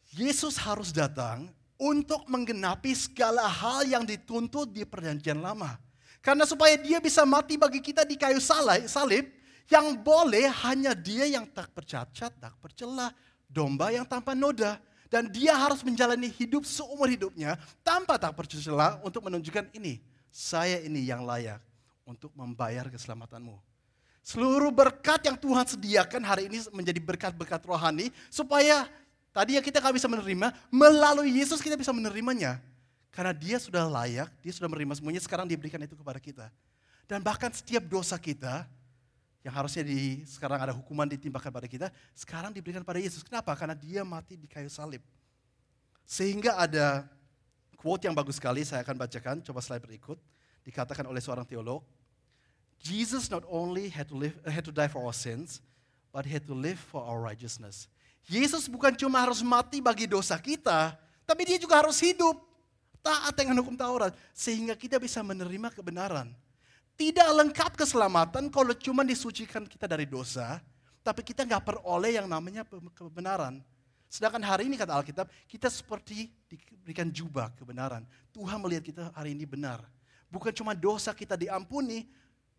Yesus harus datang untuk menggenapi segala hal yang dituntut di perjanjian lama. Karena supaya dia bisa mati bagi kita di kayu salib, Yang boleh hanya dia yang tak bercacat, tak bercela, domba yang tanpa noda. Dan dia harus menjalani hidup seumur hidupnya tanpa tak bercela untuk menunjukkan ini. Saya ini yang layak untuk membayar keselamatanmu. Seluruh berkat yang Tuhan sediakan hari ini menjadi berkat-berkat rohani. Supaya tadi yang kita gak bisa menerima, melalui Yesus kita bisa menerimanya. Karena dia sudah layak, dia sudah menerima semuanya, sekarang diberikan itu kepada kita. Dan bahkan setiap dosa kita, yang harusnya sekarang ada hukuman ditimpakan pada kita, sekarang diberikan pada Yesus. Kenapa? Karena dia mati di kayu salib. Sehingga ada quote yang bagus sekali, saya akan bacakan, coba slide berikut. Dikatakan oleh seorang teolog, Jesus not only had to die for our sins, but had to live for our righteousness. Yesus bukan cuma harus mati bagi dosa kita, tapi dia juga harus hidup taat dengan hukum Taurat, sehingga kita bisa menerima kebenaran. Tidak lengkap keselamatan kalau cuma disucikan kita dari dosa, tapi kita nggak peroleh yang namanya kebenaran. Sedangkan hari ini kata Alkitab, kita seperti diberikan jubah kebenaran. Tuhan melihat kita hari ini benar. Bukan cuma dosa kita diampuni,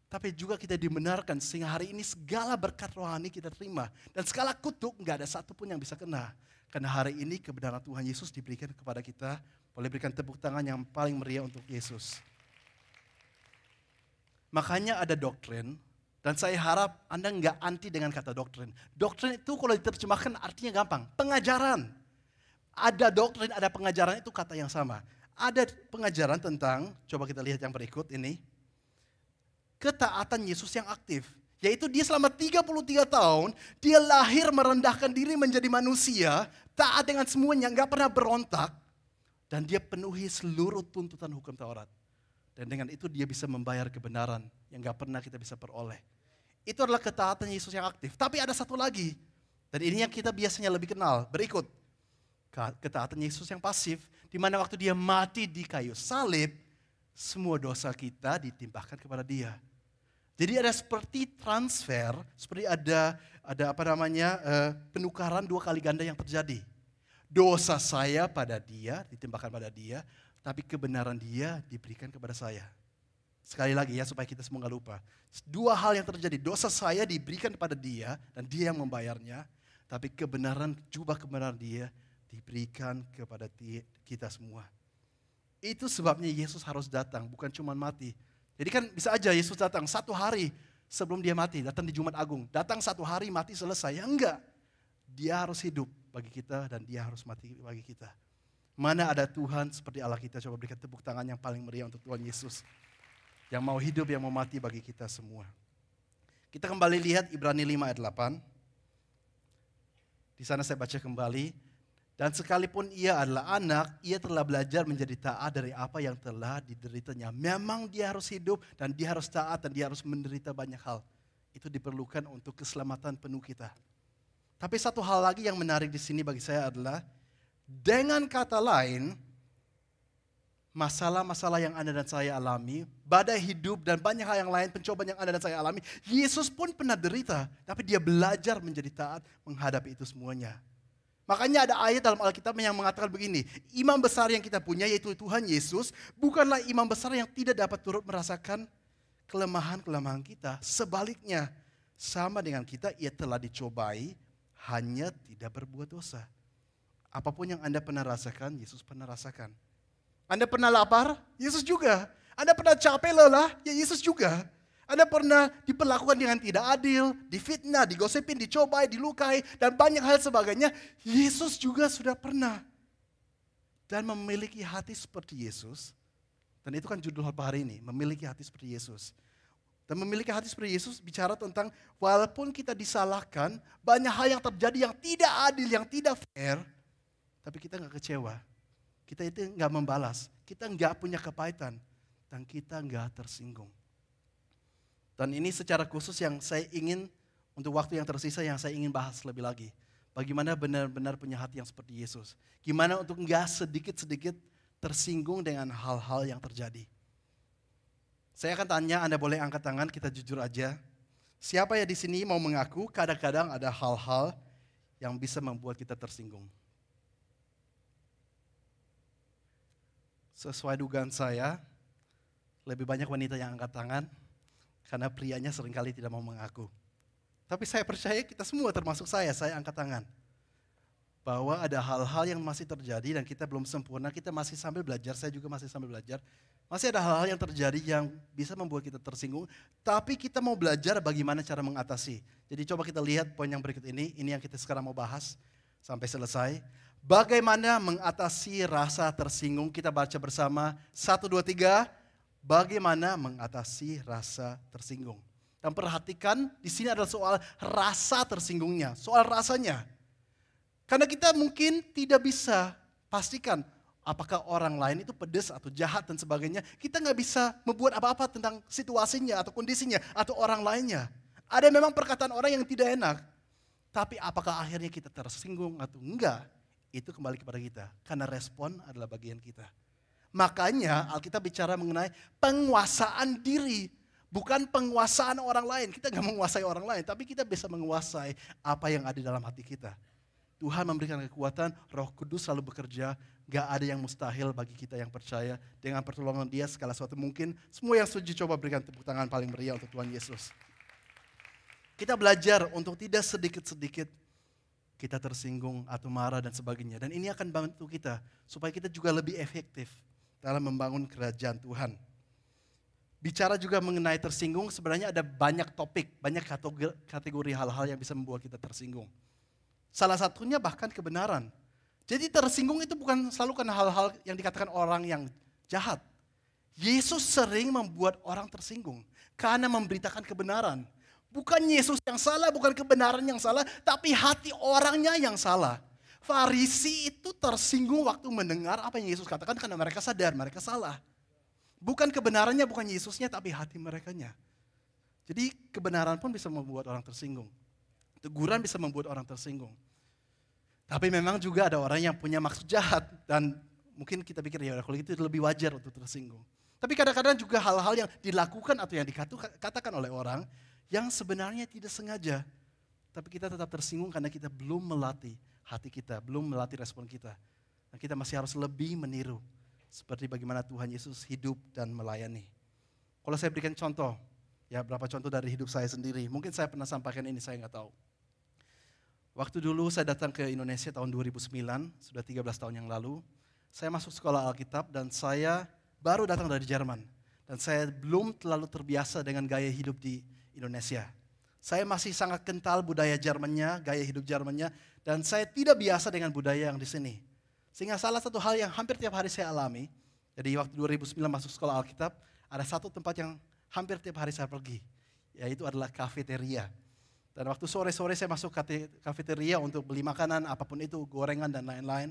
tapi juga kita dibenarkan. Sehingga hari ini segala berkat rohani kita terima. Dan segala kutuk nggak ada satupun yang bisa kena. Karena hari ini kebenaran Tuhan Yesus diberikan kepada kita. Boleh berikan tepuk tangan yang paling meriah untuk Yesus. Makanya ada doktrin, dan saya harap Anda nggak anti dengan kata doktrin. Doktrin itu kalau diterjemahkan artinya gampang, pengajaran. Ada doktrin, ada pengajaran, itu kata yang sama. Ada pengajaran tentang, coba kita lihat yang berikut ini, ketaatan Yesus yang aktif. Yaitu dia selama 33 tahun, dia lahir merendahkan diri menjadi manusia, taat dengan semuanya, nggak pernah berontak, dan dia penuhi seluruh tuntutan hukum Taurat. Dan dengan itu dia bisa membayar kebenaran yang gak pernah kita bisa peroleh. Itu adalah ketaatan Yesus yang aktif. Tapi ada satu lagi. Dan ini yang kita biasanya lebih kenal. Berikut. Ketaatan Yesus yang pasif. Di mana waktu dia mati di kayu salib, semua dosa kita ditimpahkan kepada dia. Jadi ada seperti transfer, seperti ada penukaran 2 kali ganda yang terjadi. Dosa saya pada dia, ditimpahkan pada dia. Tapi kebenaran dia diberikan kepada saya. Sekali lagi ya supaya kita semua gak lupa. 2 hal yang terjadi. Dosa saya diberikan kepada dia dan dia yang membayarnya. Tapi jubah kebenaran dia diberikan kepada kita semua. Itu sebabnya Yesus harus datang, bukan cuma mati. Jadi kan bisa aja Yesus datang 1 hari sebelum dia mati. Datang di Jumat Agung. Datang 1 hari mati selesai. Ya enggak. Dia harus hidup bagi kita dan dia harus mati bagi kita. Mana ada Tuhan seperti Allah kita, coba berikan tepuk tangan yang paling meriah untuk Tuhan Yesus. Yang mau hidup, yang mau mati bagi kita semua. Kita kembali lihat Ibrani 5 ayat 8. Di sana saya baca kembali. Dan sekalipun ia adalah anak, ia telah belajar menjadi taat dari apa yang telah dideritanya. Memang dia harus hidup dan dia harus taat dan dia harus menderita banyak hal. Itu diperlukan untuk keselamatan penuh kita. Tapi satu hal lagi yang menarik di sini bagi saya adalah, dengan kata lain, masalah-masalah yang Anda dan saya alami, badai hidup dan banyak hal yang lain, pencobaan yang Anda dan saya alami, Yesus pun pernah derita, tapi dia belajar menjadi taat menghadapi itu semuanya. Makanya ada ayat dalam Alkitab yang mengatakan begini, imam besar yang kita punya yaitu Tuhan Yesus, bukanlah imam besar yang tidak dapat turut merasakan kelemahan-kelemahan kita. Sebaliknya, sama dengan kita, ia telah dicobai, hanya tidak berbuat dosa. Apapun yang Anda pernah rasakan, Yesus pernah rasakan. Anda pernah lapar? Yesus juga. Anda pernah capek lelah? Ya Yesus juga. Anda pernah diperlakukan dengan tidak adil, difitnah, digosipin, dicobai, dilukai, dan banyak hal sebagainya. Yesus juga sudah pernah. Dan memiliki hati seperti Yesus. Dan itu kan judul hari ini, memiliki hati seperti Yesus. Dan memiliki hati seperti Yesus bicara tentang walaupun kita disalahkan, banyak hal yang terjadi yang tidak adil, yang tidak fair, tapi kita nggak kecewa. Kita itu nggak membalas. Kita nggak punya kepahitan. Dan kita nggak tersinggung. Dan ini secara khusus yang saya ingin, untuk waktu yang tersisa yang saya ingin bahas lebih lagi. Bagaimana benar-benar punya hati yang seperti Yesus. Gimana untuk nggak sedikit-sedikit tersinggung dengan hal-hal yang terjadi. Saya akan tanya, Anda boleh angkat tangan, kita jujur aja. Siapa ya di sini mau mengaku kadang-kadang ada hal-hal yang bisa membuat kita tersinggung? Sesuai dugaan saya, lebih banyak wanita yang angkat tangan, karena prianya seringkali tidak mau mengaku. Tapi saya percaya kita semua termasuk saya angkat tangan. Bahwa ada hal-hal yang masih terjadi dan kita belum sempurna, kita masih sambil belajar, saya juga masih sambil belajar. Masih ada hal-hal yang terjadi yang bisa membuat kita tersinggung, tapi kita mau belajar bagaimana cara mengatasi. Jadi coba kita lihat poin yang berikut ini yang kita sekarang mau bahas sampai selesai. Bagaimana mengatasi rasa tersinggung, kita baca bersama, 1, 2, 3. Bagaimana mengatasi rasa tersinggung. Dan perhatikan, di sini adalah soal rasa tersinggungnya, soal rasanya. Karena kita mungkin tidak bisa pastikan apakah orang lain itu pedes atau jahat dan sebagainya. Kita nggak bisa membuat apa-apa tentang situasinya atau kondisinya atau orang lainnya. Ada memang perkataan orang yang tidak enak. Tapi apakah akhirnya kita tersinggung atau enggak, itu kembali kepada kita. Karena respon adalah bagian kita. Makanya Alkitab bicara mengenai penguasaan diri. Bukan penguasaan orang lain. Kita nggak menguasai orang lain, tapi kita bisa menguasai apa yang ada dalam hati kita. Tuhan memberikan kekuatan, Roh Kudus selalu bekerja, gak ada yang mustahil bagi kita yang percaya. Dengan pertolongan Dia segala sesuatu mungkin. Semua yang setuju coba berikan tepuk tangan paling meriah untuk Tuhan Yesus. Kita belajar untuk tidak sedikit-sedikit kita tersinggung atau marah dan sebagainya. Dan ini akan bantu kita supaya kita juga lebih efektif dalam membangun kerajaan Tuhan. Bicara juga mengenai tersinggung, sebenarnya ada banyak topik, banyak kategori hal-hal yang bisa membuat kita tersinggung. Salah satunya bahkan kebenaran. Jadi tersinggung itu bukan selalu karena hal-hal yang dikatakan orang yang jahat. Yesus sering membuat orang tersinggung karena memberitakan kebenaran. Bukan Yesus yang salah, bukan kebenaran yang salah, tapi hati orangnya yang salah. Farisi itu tersinggung waktu mendengar apa yang Yesus katakan karena mereka sadar mereka salah. Bukan kebenarannya, bukan Yesusnya, tapi hati merekanya. Jadi kebenaran pun bisa membuat orang tersinggung. Teguran bisa membuat orang tersinggung. Tapi memang juga ada orang yang punya maksud jahat. Dan mungkin kita pikir ya kalau itu lebih wajar untuk tersinggung. Tapi kadang-kadang juga hal-hal yang dilakukan atau yang dikatakan oleh orang yang sebenarnya tidak sengaja. Tapi kita tetap tersinggung karena kita belum melatih hati kita, belum melatih respon kita. Dan kita masih harus lebih meniru. Seperti bagaimana Tuhan Yesus hidup dan melayani. Kalau saya berikan contoh, ya berapa contoh dari hidup saya sendiri. Mungkin saya pernah sampaikan ini, saya nggak tahu. Waktu dulu saya datang ke Indonesia tahun 2009, sudah 13 tahun yang lalu. Saya masuk sekolah Alkitab dan saya baru datang dari Jerman. Dan saya belum terlalu terbiasa dengan gaya hidup di Indonesia. Saya masih sangat kental budaya Jermannya, gaya hidup Jermannya. Dan saya tidak biasa dengan budaya yang di sini. Sehingga salah satu hal yang hampir tiap hari saya alami, jadi waktu 2009 masuk sekolah Alkitab, ada satu tempat yang hampir tiap hari saya pergi, yaitu adalah kafeteria. Dan waktu sore-sore saya masuk kafeteria untuk beli makanan, apapun itu, gorengan dan lain-lain.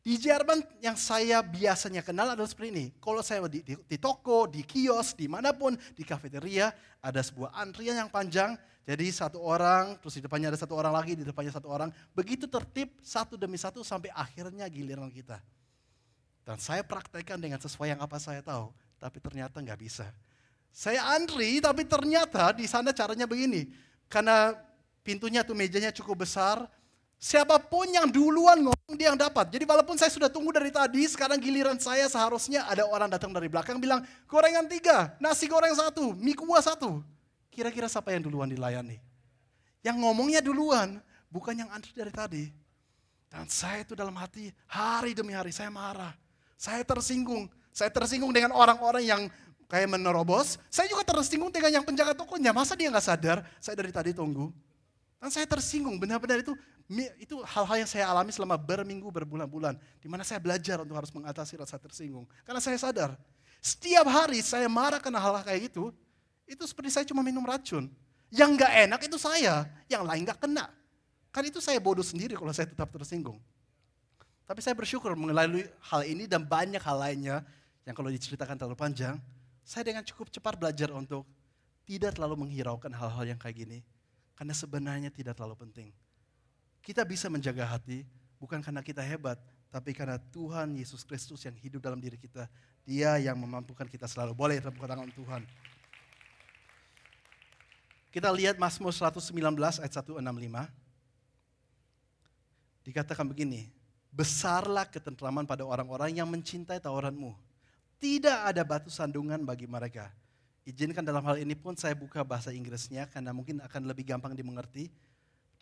Di Jerman yang saya biasanya kenal adalah seperti ini. Kalau saya di toko, di kios, dimanapun, di kafeteria, ada sebuah antrian yang panjang. Jadi satu orang, terus di depannya ada satu orang lagi, di depannya satu orang. Begitu tertib, satu demi satu sampai akhirnya giliran kita. Dan saya praktekkan dengan sesuai yang apa saya tahu. Tapi ternyata nggak bisa. Saya antri, tapi ternyata di sana caranya begini. Karena pintunya tuh mejanya cukup besar, siapapun yang duluan ngomong dia yang dapat. Jadi walaupun saya sudah tunggu dari tadi, sekarang giliran saya seharusnya ada orang datang dari belakang bilang, gorengan 3, nasi goreng 1, mie kuah 1. Kira-kira siapa yang duluan dilayani? Yang ngomongnya duluan, bukan yang antri dari tadi. Dan saya itu dalam hati, hari demi hari saya marah. Saya tersinggung. Saya tersinggung dengan orang-orang yang kayak menerobos. Saya juga tersinggung dengan yang penjaga tokonya. Masa dia nggak sadar? Saya dari tadi tunggu. Dan saya tersinggung. Benar-benar itu hal-hal yang saya alami selama berminggu, berbulan-bulan. Di mana saya belajar untuk harus mengatasi rasa tersinggung. Karena saya sadar, setiap hari saya marah karena hal-hal kayak gitu. Itu seperti saya cuma minum racun. Yang nggak enak itu saya, yang lain nggak kena. Kan itu saya bodoh sendiri kalau saya tetap tersinggung. Tapi saya bersyukur melalui hal ini dan banyak hal lainnya yang kalau diceritakan terlalu panjang, saya dengan cukup cepat belajar untuk tidak terlalu menghiraukan hal-hal yang kayak gini. Karena sebenarnya tidak terlalu penting. Kita bisa menjaga hati bukan karena kita hebat, tapi karena Tuhan Yesus Kristus yang hidup dalam diri kita. Dia yang memampukan kita selalu. Boleh tepuk tangan Tuhan. Kita lihat Mazmur 119 ayat 165. Dikatakan begini, besarlah ketentraman pada orang-orang yang mencintai tauratmu. Tidak ada batu sandungan bagi mereka. Izinkan dalam hal ini pun saya buka bahasa Inggrisnya karena mungkin akan lebih gampang dimengerti.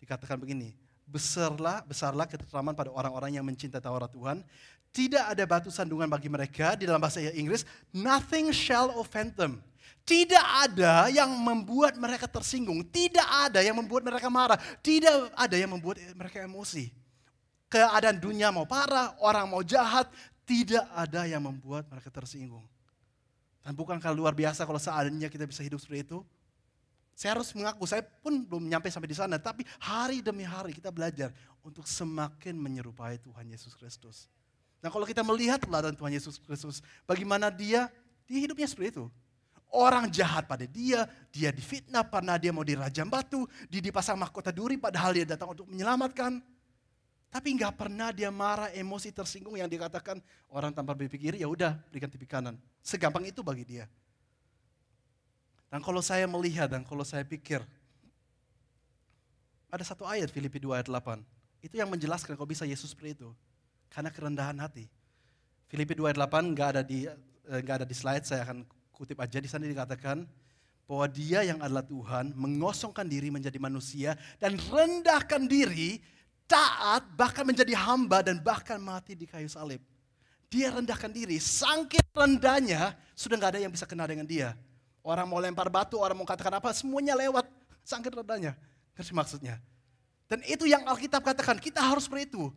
Dikatakan begini, besarlah ketetapan pada orang-orang yang mencintai Taurat Tuhan. Tidak ada batu sandungan bagi mereka, di dalam bahasa Inggris, nothing shall offend them. Tidak ada yang membuat mereka tersinggung, tidak ada yang membuat mereka marah, tidak ada yang membuat mereka emosi. Keadaan dunia mau parah, orang mau jahat, tidak ada yang membuat mereka tersinggung. Dan bukankah luar biasa kalau seandainya kita bisa hidup seperti itu? Saya harus mengaku, saya pun belum nyampe sampai di sana, tapi hari demi hari kita belajar untuk semakin menyerupai Tuhan Yesus Kristus. Nah kalau kita melihat teladan Tuhan Yesus Kristus, bagaimana dia hidupnya seperti itu. Orang jahat pada dia difitnah karena dia mau dirajam batu, dia dipasang mahkota duri padahal dia datang untuk menyelamatkan. Tapi nggak pernah dia marah, emosi, tersinggung yang dikatakan orang tanpa berpikir, ya udah berikan tepi kanan. Segampang itu bagi dia. Dan kalau saya melihat dan kalau saya pikir, ada satu ayat Filipi 2 ayat 8. Itu yang menjelaskan kalau bisa Yesus seperti itu. Karena kerendahan hati. Filipi 2 ayat 8 nggak ada di slide, saya akan kutip aja. Di sana dikatakan bahwa dia yang adalah Tuhan mengosongkan diri menjadi manusia dan rendahkan diri, taat, bahkan menjadi hamba dan bahkan mati di kayu salib. Dia rendahkan diri, saking rendahnya sudah nggak ada yang bisa kenal dengan dia. Orang mau lempar batu, orang mau katakan apa, semuanya lewat. Saking rendahnya. Ngerti maksudnya? Dan itu yang Alkitab katakan, kita harus seperti itu.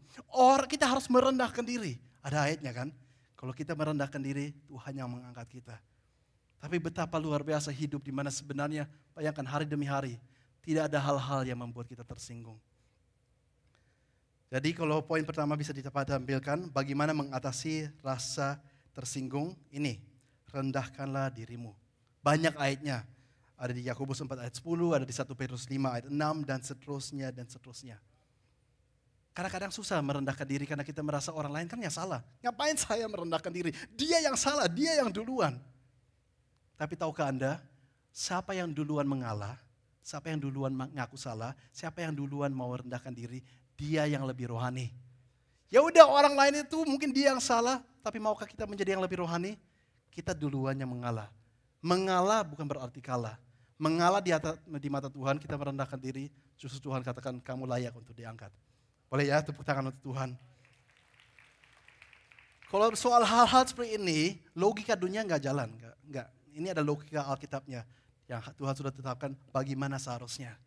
Kita harus merendahkan diri. Ada ayatnya kan? Kalau kita merendahkan diri, Tuhan yang mengangkat kita. Tapi betapa luar biasa hidup di mana sebenarnya, bayangkan hari demi hari, tidak ada hal-hal yang membuat kita tersinggung. Jadi kalau poin pertama bisa ditampilkan, bagaimana mengatasi rasa tersinggung ini. Rendahkanlah dirimu. Banyak ayatnya, ada di Yakobus 4 ayat 10, ada di 1 Petrus 5 ayat 6, dan seterusnya, dan seterusnya. Kadang-kadang susah merendahkan diri karena kita merasa orang lain kan yang salah. Ngapain saya merendahkan diri? Dia yang salah, dia yang duluan. Tapi tahukah Anda, siapa yang duluan mengalah, siapa yang duluan mengaku salah, siapa yang duluan mau merendahkan diri, dia yang lebih rohani. Ya udah orang lain itu mungkin dia yang salah, tapi maukah kita menjadi yang lebih rohani? Kita duluan yang mengalah. Mengalah bukan berarti kalah. Mengalah di mata Tuhan, kita merendahkan diri, justru Tuhan katakan kamu layak untuk diangkat. Boleh ya tepuk tangan untuk Tuhan. Kalau soal hal-hal seperti ini, logika dunia nggak jalan. Nggak. Ini ada logika Alkitabnya yang Tuhan sudah tetapkan bagaimana seharusnya.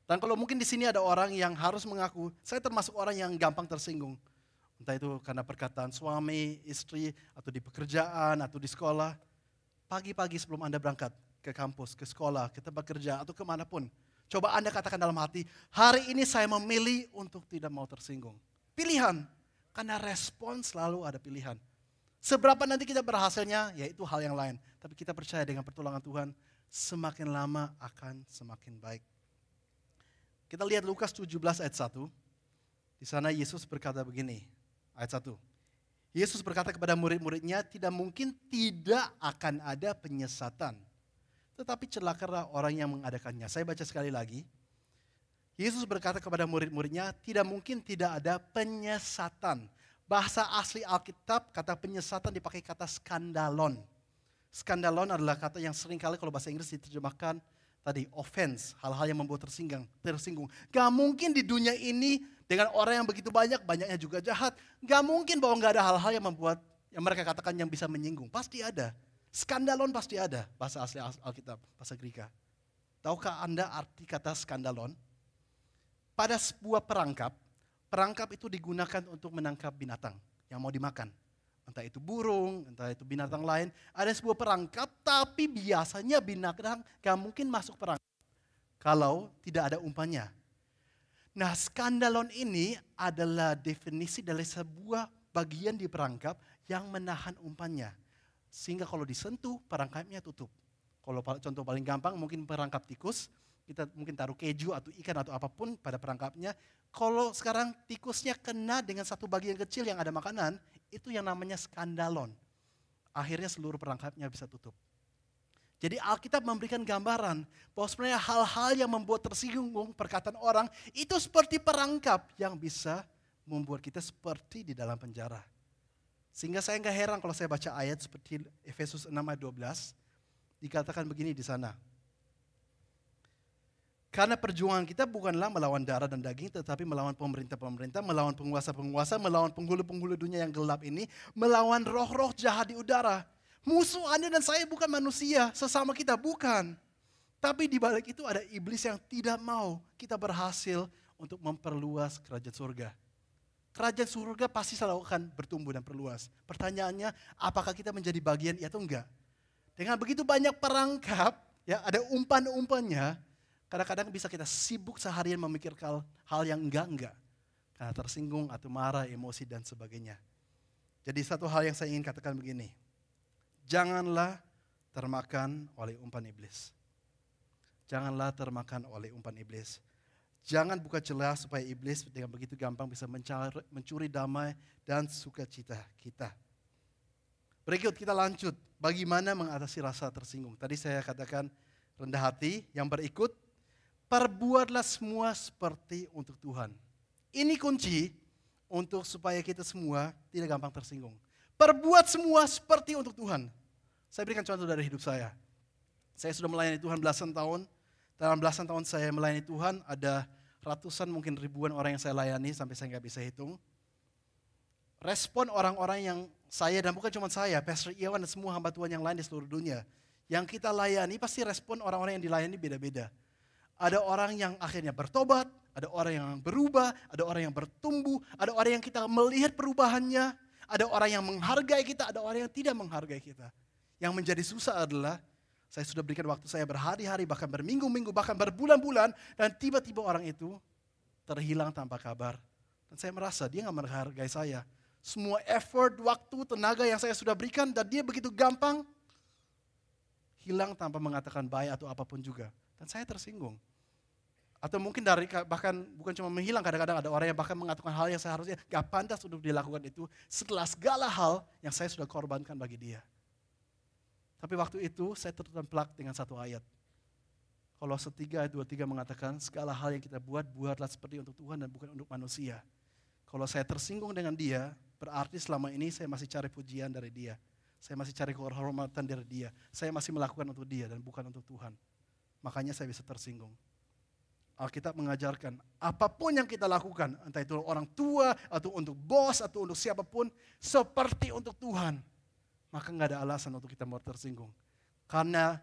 Dan kalau mungkin di sini ada orang yang harus mengaku, saya termasuk orang yang gampang tersinggung. Entah itu karena perkataan suami, istri, atau di pekerjaan, atau di sekolah. Pagi-pagi sebelum Anda berangkat ke kampus, ke sekolah, ke tempat kerja, atau kemanapun. Coba Anda katakan dalam hati, hari ini saya memilih untuk tidak mau tersinggung. Pilihan, karena respon selalu ada pilihan. Seberapa nanti kita berhasilnya, ya itu hal yang lain. Tapi kita percaya dengan pertolongan Tuhan, semakin lama akan semakin baik. Kita lihat Lukas 17 ayat 1. Di sana Yesus berkata begini, ayat 1. Yesus berkata kepada murid-muridnya, tidak mungkin tidak akan ada penyesatan. Tetapi celakalah orang yang mengadakannya. Saya baca sekali lagi. Yesus berkata kepada murid-muridnya, tidak mungkin tidak ada penyesatan. Bahasa asli Alkitab, kata penyesatan dipakai kata skandalon. Skandalon adalah kata yang sering kali kalau bahasa Inggris diterjemahkan tadi, offense, hal-hal yang membuat tersinggung. Gak mungkin di dunia ini dengan orang yang begitu banyak, banyaknya juga jahat. Gak mungkin bahwa gak ada hal-hal yang membuat, yang mereka katakan yang bisa menyinggung. Pasti ada. Skandalon pasti ada, bahasa asli Alkitab, bahasa Greka. Tahukah Anda arti kata skandalon? Pada sebuah perangkap itu digunakan untuk menangkap binatang yang mau dimakan. Entah itu burung, entah itu binatang lain. Ada sebuah perangkap, tapi biasanya binatang gak mungkin masuk perangkap kalau tidak ada umpannya. Nah, skandalon ini adalah definisi dari sebuah bagian di perangkap yang menahan umpannya. Sehingga kalau disentuh, perangkapnya tutup. Kalau contoh paling gampang, mungkin perangkap tikus, kita mungkin taruh keju atau ikan atau apapun pada perangkapnya. Kalau sekarang tikusnya kena dengan satu bagian kecil yang ada makanan, itu yang namanya skandalon. Akhirnya seluruh perangkapnya bisa tutup. Jadi Alkitab memberikan gambaran bahwa sebenarnya hal-hal yang membuat tersinggung perkataan orang itu seperti perangkap yang bisa membuat kita seperti di dalam penjara. Sehingga saya nggak heran kalau saya baca ayat seperti Efesus 6 ayat 12. Dikatakan begini di sana. Karena perjuangan kita bukanlah melawan darah dan daging, tetapi melawan pemerintah-pemerintah, melawan penguasa-penguasa, melawan penghulu-penghulu dunia yang gelap ini, melawan roh-roh jahat di udara. Musuh Anda dan saya bukan manusia, sesama kita bukan. Tapi di balik itu ada iblis yang tidak mau kita berhasil untuk memperluas kerajaan surga. Kerajaan surga pasti selalu akan bertumbuh dan perluas. Pertanyaannya, apakah kita menjadi bagian atau enggak? Dengan begitu banyak perangkap, ya ada umpan-umpannya, kadang-kadang bisa kita sibuk seharian memikirkan hal yang enggak-enggak. Karena tersinggung atau marah, emosi dan sebagainya. Jadi satu hal yang saya ingin katakan begini. Janganlah termakan oleh umpan iblis. Janganlah termakan oleh umpan iblis. Jangan buka celah supaya iblis dengan begitu gampang bisa mencuri damai dan sukacita kita. Berikut kita lanjut. Bagaimana mengatasi rasa tersinggung. Tadi saya katakan rendah hati. Yang berikut, perbuatlah semua seperti untuk Tuhan. Ini kunci untuk supaya kita semua tidak gampang tersinggung. Perbuat semua seperti untuk Tuhan. Saya berikan contoh dari hidup saya. Saya sudah melayani Tuhan belasan tahun. Dalam belasan tahun saya melayani Tuhan, ada ratusan mungkin ribuan orang yang saya layani sampai saya nggak bisa hitung. Respon orang-orang yang saya dan bukan cuma saya, Pastor Iwan dan semua hamba Tuhan yang lain di seluruh dunia. Yang kita layani pasti respon orang-orang yang dilayani beda-beda. Ada orang yang akhirnya bertobat, ada orang yang berubah, ada orang yang bertumbuh, ada orang yang kita melihat perubahannya, ada orang yang menghargai kita, ada orang yang tidak menghargai kita. Yang menjadi susah adalah saya sudah berikan waktu saya berhari-hari, bahkan berminggu-minggu, bahkan berbulan-bulan. Dan tiba-tiba orang itu terhilang tanpa kabar. Dan saya merasa dia gak menghargai saya. Semua effort, waktu, tenaga yang saya sudah berikan. Dan dia begitu gampang hilang tanpa mengatakan bye atau apapun juga. Dan saya tersinggung. Atau mungkin bahkan bukan cuma menghilang, kadang-kadang ada orang yang bahkan mengatakan hal yang seharusnya gak pantas untuk dilakukan itu. Setelah segala hal yang saya sudah korbankan bagi dia. Tapi waktu itu saya tertemplak dengan satu ayat. Kolose 3 ayat 23 mengatakan segala hal yang kita buat, buatlah seperti untuk Tuhan dan bukan untuk manusia. Kalau saya tersinggung dengan dia, berarti selama ini saya masih cari pujian dari dia. Saya masih cari kehormatan dari dia. Saya masih melakukan untuk dia dan bukan untuk Tuhan. Makanya saya bisa tersinggung. Alkitab mengajarkan apapun yang kita lakukan, entah itu orang tua atau untuk bos atau untuk siapapun, seperti untuk Tuhan. Maka nggak ada alasan untuk kita mau tersinggung. Karena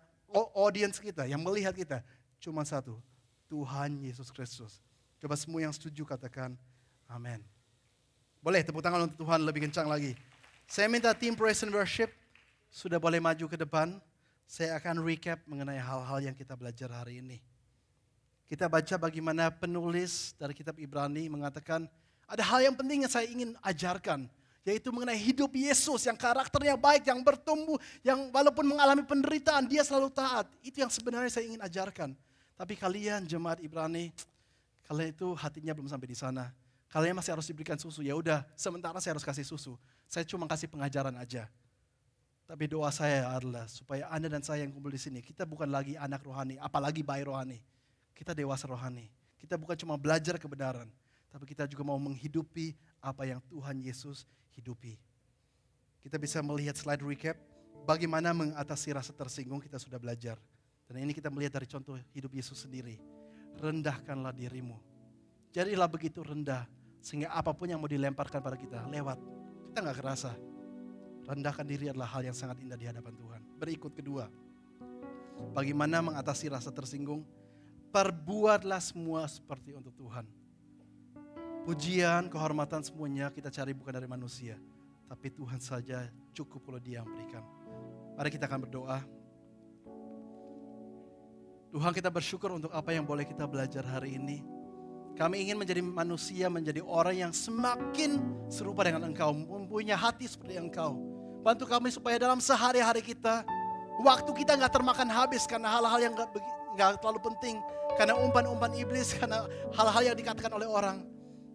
audiens kita yang melihat kita cuma satu, Tuhan Yesus Kristus. Coba semua yang setuju katakan amin. Boleh tepuk tangan untuk Tuhan lebih kencang lagi. Saya minta tim praise and worship sudah boleh maju ke depan. Saya akan recap mengenai hal-hal yang kita belajar hari ini. Kita baca bagaimana penulis dari kitab Ibrani mengatakan ada hal yang penting yang saya ingin ajarkan. Yaitu mengenai hidup Yesus yang karakternya baik, yang bertumbuh, yang walaupun mengalami penderitaan, dia selalu taat. Itu yang sebenarnya saya ingin ajarkan. Tapi kalian jemaat Ibrani, kalian itu hatinya belum sampai di sana. Kalian masih harus diberikan susu. Ya udah, sementara saya harus kasih susu. Saya cuma kasih pengajaran aja. Tapi doa saya adalah supaya Anda dan saya yang kumpul di sini, kita bukan lagi anak rohani, apalagi bayi rohani. Kita dewasa rohani. Kita bukan cuma belajar kebenaran, tapi kita juga mau menghidupi apa yang Tuhan Yesus hidupi. Kita bisa melihat slide recap, bagaimana mengatasi rasa tersinggung kita sudah belajar. Dan ini kita melihat dari contoh hidup Yesus sendiri. Rendahkanlah dirimu. Jadilah begitu rendah, sehingga apapun yang mau dilemparkan pada kita, lewat. Kita gak kerasa. Rendahkan diri adalah hal yang sangat indah di hadapan Tuhan. Berikut kedua, bagaimana mengatasi rasa tersinggung? Perbuatlah semua seperti untuk Tuhan. Pujian, kehormatan semuanya kita cari bukan dari manusia. Tapi Tuhan saja cukup kalau Dia yang berikan. Mari kita akan berdoa. Tuhan, kita bersyukur untuk apa yang boleh kita belajar hari ini. Kami ingin menjadi manusia, menjadi orang yang semakin serupa dengan Engkau. Mempunyai hati seperti Engkau. Bantu kami supaya dalam sehari-hari kita, waktu kita gak termakan habis karena hal-hal yang gak terlalu penting. Karena umpan-umpan iblis, karena hal-hal yang dikatakan oleh orang.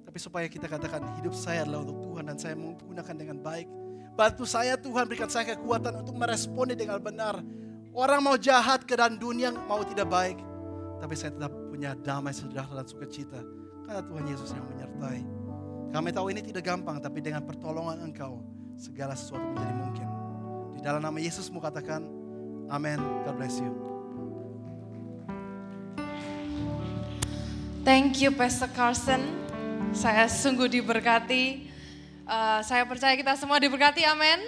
Tapi supaya kita katakan hidup saya adalah untuk Tuhan dan saya menggunakan dengan baik. Bantu saya Tuhan, berikan saya kekuatan untuk meresponnya dengan benar. Orang mau jahat, keadaan dunia mau tidak baik. Tapi saya tetap punya damai, sejahtera dan sukacita. Karena Tuhan Yesus yang menyertai. Kami tahu ini tidak gampang, tapi dengan pertolongan Engkau, segala sesuatu menjadi mungkin. Di dalam nama Yesus mau katakan, Amin. God bless you. Thank you Pastor Carson. Saya sungguh diberkati. Saya percaya kita semua diberkati, amin.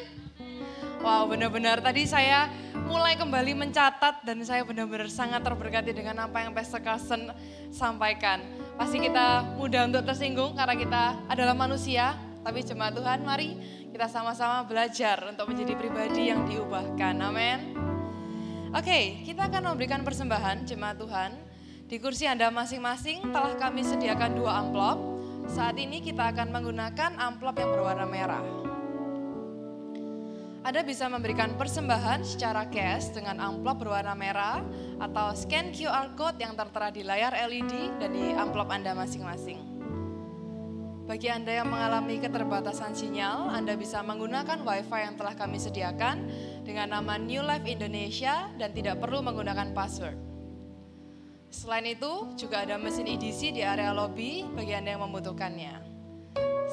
Wow, benar-benar tadi saya mulai kembali mencatat dan saya benar-benar sangat terberkati dengan apa yang Pastor Carson sampaikan. Pasti kita mudah untuk tersinggung karena kita adalah manusia, tapi jemaat Tuhan mari kita sama-sama belajar untuk menjadi pribadi yang diubahkan, amin. Oke, kita akan memberikan persembahan jemaat Tuhan. Di kursi Anda masing-masing telah kami sediakan 2 amplop. Saat ini kita akan menggunakan amplop yang berwarna merah. Anda bisa memberikan persembahan secara cash dengan amplop berwarna merah atau scan QR code yang tertera di layar LED dan di amplop Anda masing-masing. Bagi Anda yang mengalami keterbatasan sinyal, Anda bisa menggunakan WiFi yang telah kami sediakan dengan nama New Life Indonesia dan tidak perlu menggunakan password. Selain itu, juga ada mesin EDC di area lobi bagi Anda yang membutuhkannya.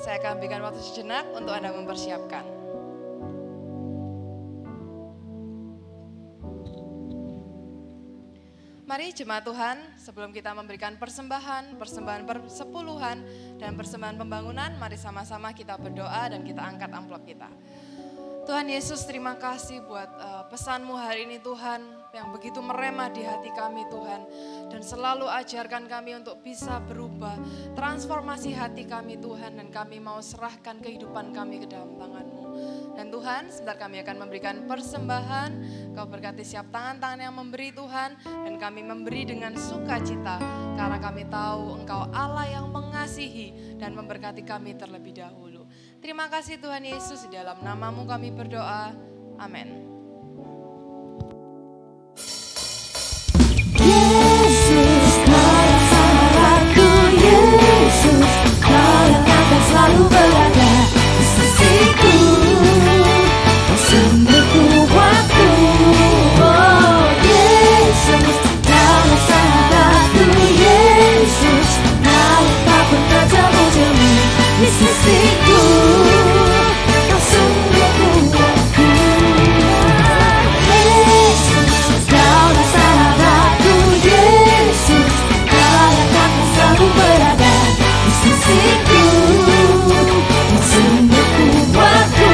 Saya akan berikan waktu sejenak untuk Anda mempersiapkan. Mari jemaat Tuhan, sebelum kita memberikan persembahan persepuluhan, dan persembahan pembangunan, mari sama-sama kita berdoa dan kita angkat amplop kita. Tuhan Yesus, terima kasih buat pesan-Mu hari ini Tuhan, yang begitu meremah di hati kami Tuhan. Dan selalu ajarkan kami untuk bisa berubah, transformasi hati kami Tuhan, dan kami mau serahkan kehidupan kami ke dalam tangan-Mu. Dan Tuhan, sebentar kami akan memberikan persembahan, Kau berkati siap tangan-tangan yang memberi Tuhan, dan kami memberi dengan sukacita, karena kami tahu Engkau Allah yang mengasihi dan memberkati kami terlebih dahulu. Terima kasih Tuhan Yesus, di dalam nama-Mu kami berdoa, amin. Yesus, Kau yang sahabatku, Yesus, Kau yang akan selalu berada di sisiku, Kau sumber kuatku. Oh Yesus, Kau yang sahabatku, Yesus, Kau yang tak pernah jemu-jemu di sisiku, Kau sumber kuatku. Yesus, Kau yang sahabatku, Yesus, Kau yang akan selalu berada di sisiku, Kau sumber kuatku.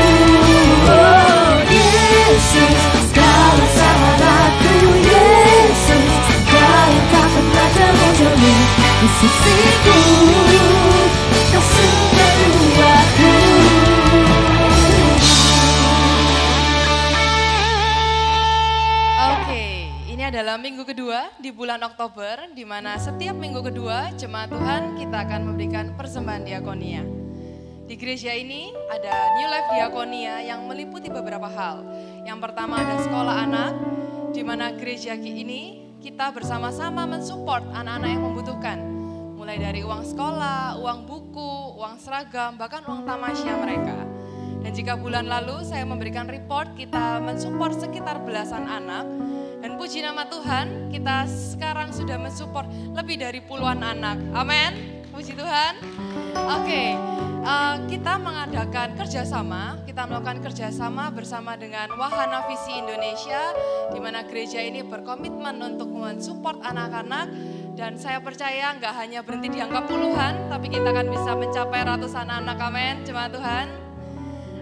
Oh Yesus, Kau yang sahabatku, Yesus, Kau yang tak pernah jemu-jemu di sisiku, Kau sumber kuatku. Oke, ini adalah minggu kedua di bulan Oktober, di mana setiap minggu kedua jemaat Tuhan kita akan memberikan persembahan diakonia. Di gereja ini ada New Life Diakonia yang meliputi beberapa hal. Yang pertama ada sekolah anak, di mana gereja ini kita bersama-sama mensupport anak-anak yang membutuhkan. Mulai dari uang sekolah, uang buku, uang seragam, bahkan uang tamasya mereka. Dan jika bulan lalu saya memberikan report, kita mensupport sekitar belasan anak. Dan puji nama Tuhan, kita sekarang sudah mensupport lebih dari puluhan anak. Amin. Puji Tuhan. Oke, kita mengadakan kerjasama, kita melakukan kerjasama bersama dengan Wahana Visi Indonesia, di mana gereja ini berkomitmen untuk mensupport anak-anak. Dan saya percaya nggak hanya berhenti di angka puluhan, tapi kita akan bisa mencapai ratusan anak, amin, jemaat Tuhan.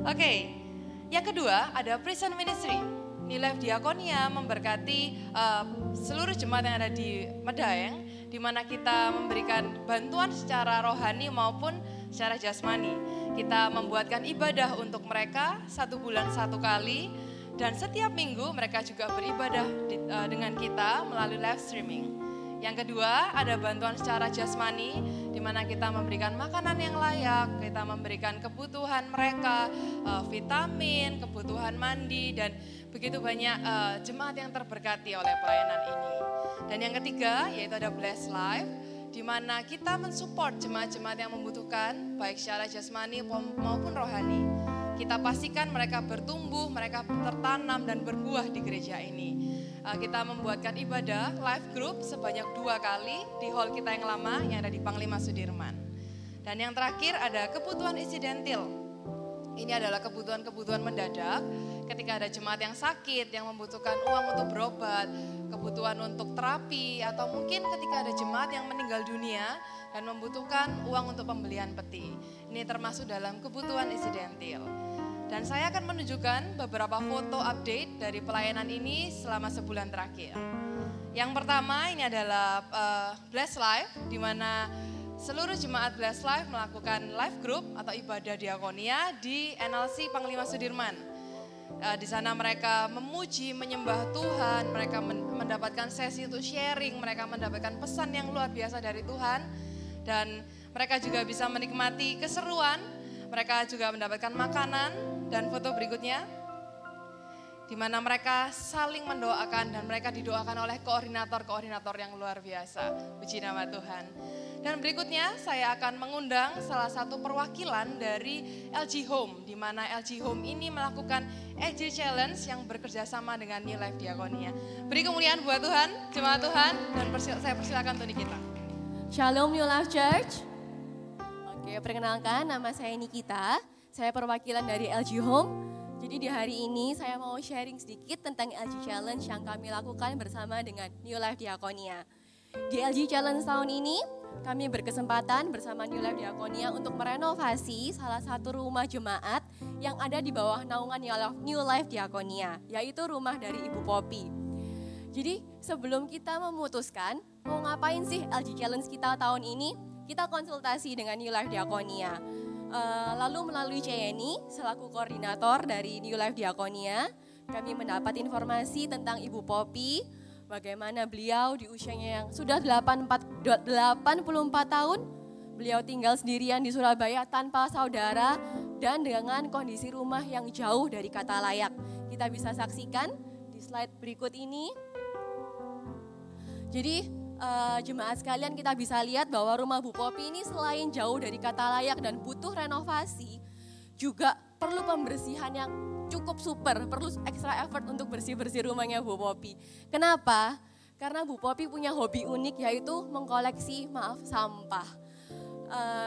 Oke, yang kedua ada Prison Ministry. New Life Diakonia memberkati seluruh jemaat yang ada di Medaeng, di mana kita memberikan bantuan secara rohani maupun secara jasmani. Kita membuatkan ibadah untuk mereka 1 bulan 1 kali, dan setiap minggu mereka juga beribadah dengan kita melalui live streaming. Yang kedua ada bantuan secara jasmani, di mana kita memberikan makanan yang layak, kita memberikan kebutuhan mereka, vitamin, kebutuhan mandi, dan begitu banyak jemaat yang terberkati oleh pelayanan ini. Dan yang ketiga yaitu ada Bless Life, di mana kita mensupport jemaat-jemaat yang membutuhkan, baik secara jasmani maupun rohani. Kita pastikan mereka bertumbuh, mereka tertanam dan berbuah di gereja ini. Kita membuatkan ibadah live group sebanyak 2 kali di hall kita yang lama yang ada di Panglima Sudirman. Dan yang terakhir ada kebutuhan insidentil. Ini adalah kebutuhan-kebutuhan mendadak ketika ada jemaat yang sakit, yang membutuhkan uang untuk berobat, kebutuhan untuk terapi, atau mungkin ketika ada jemaat yang meninggal dunia dan membutuhkan uang untuk pembelian peti. Ini termasuk dalam kebutuhan insidentil. Dan saya akan menunjukkan beberapa foto update dari pelayanan ini selama sebulan terakhir. Yang pertama ini adalah Bless Life, di mana seluruh jemaat Bless Life melakukan live group atau ibadah diakonia di NLC Panglima Sudirman. Di sana mereka memuji, menyembah Tuhan, mereka mendapatkan sesi untuk sharing, mereka mendapatkan pesan yang luar biasa dari Tuhan. Dan mereka juga bisa menikmati keseruan, mereka juga mendapatkan makanan. Dan foto berikutnya, di mana mereka saling mendoakan dan mereka didoakan oleh koordinator-koordinator yang luar biasa. Puji nama Tuhan. Dan berikutnya saya akan mengundang salah satu perwakilan dari LG Home, di mana LG Home ini melakukan LG Challenge yang bekerja sama dengan New Life Diakonia. Beri kemuliaan buat Tuhan, jemaat Tuhan, dan saya persilakan untuk Nikita. Shalom New Life Church. Oke, perkenalkan nama saya Nikita. Saya perwakilan dari LG Home. Jadi di hari ini saya mau sharing sedikit tentang LG Challenge yang kami lakukan bersama dengan New Life Diakonia. Di LG Challenge tahun ini, kami berkesempatan bersama New Life Diakonia untuk merenovasi salah satu rumah jemaat yang ada di bawah naungan New Life Diakonia, yaitu rumah dari Ibu Poppy. Jadi sebelum kita memutuskan mau ngapain sih LG Challenge kita tahun ini, kita konsultasi dengan New Life Diakonia. Lalu melalui Ceyeni selaku koordinator dari New Life Diakonia, kami mendapat informasi tentang Ibu Poppy, bagaimana beliau di usianya yang sudah 84 tahun, beliau tinggal sendirian di Surabaya tanpa saudara dan dengan kondisi rumah yang jauh dari kata layak. Kita bisa saksikan di slide berikut ini. Jadi jemaat sekalian, kita bisa lihat bahwa rumah Bu Poppy ini selain jauh dari kata layak dan butuh renovasi, juga perlu pembersihan yang cukup super, perlu extra effort untuk bersih-bersih rumahnya Bu Poppy. Kenapa? Karena Bu Poppy punya hobi unik, yaitu mengkoleksi sampah.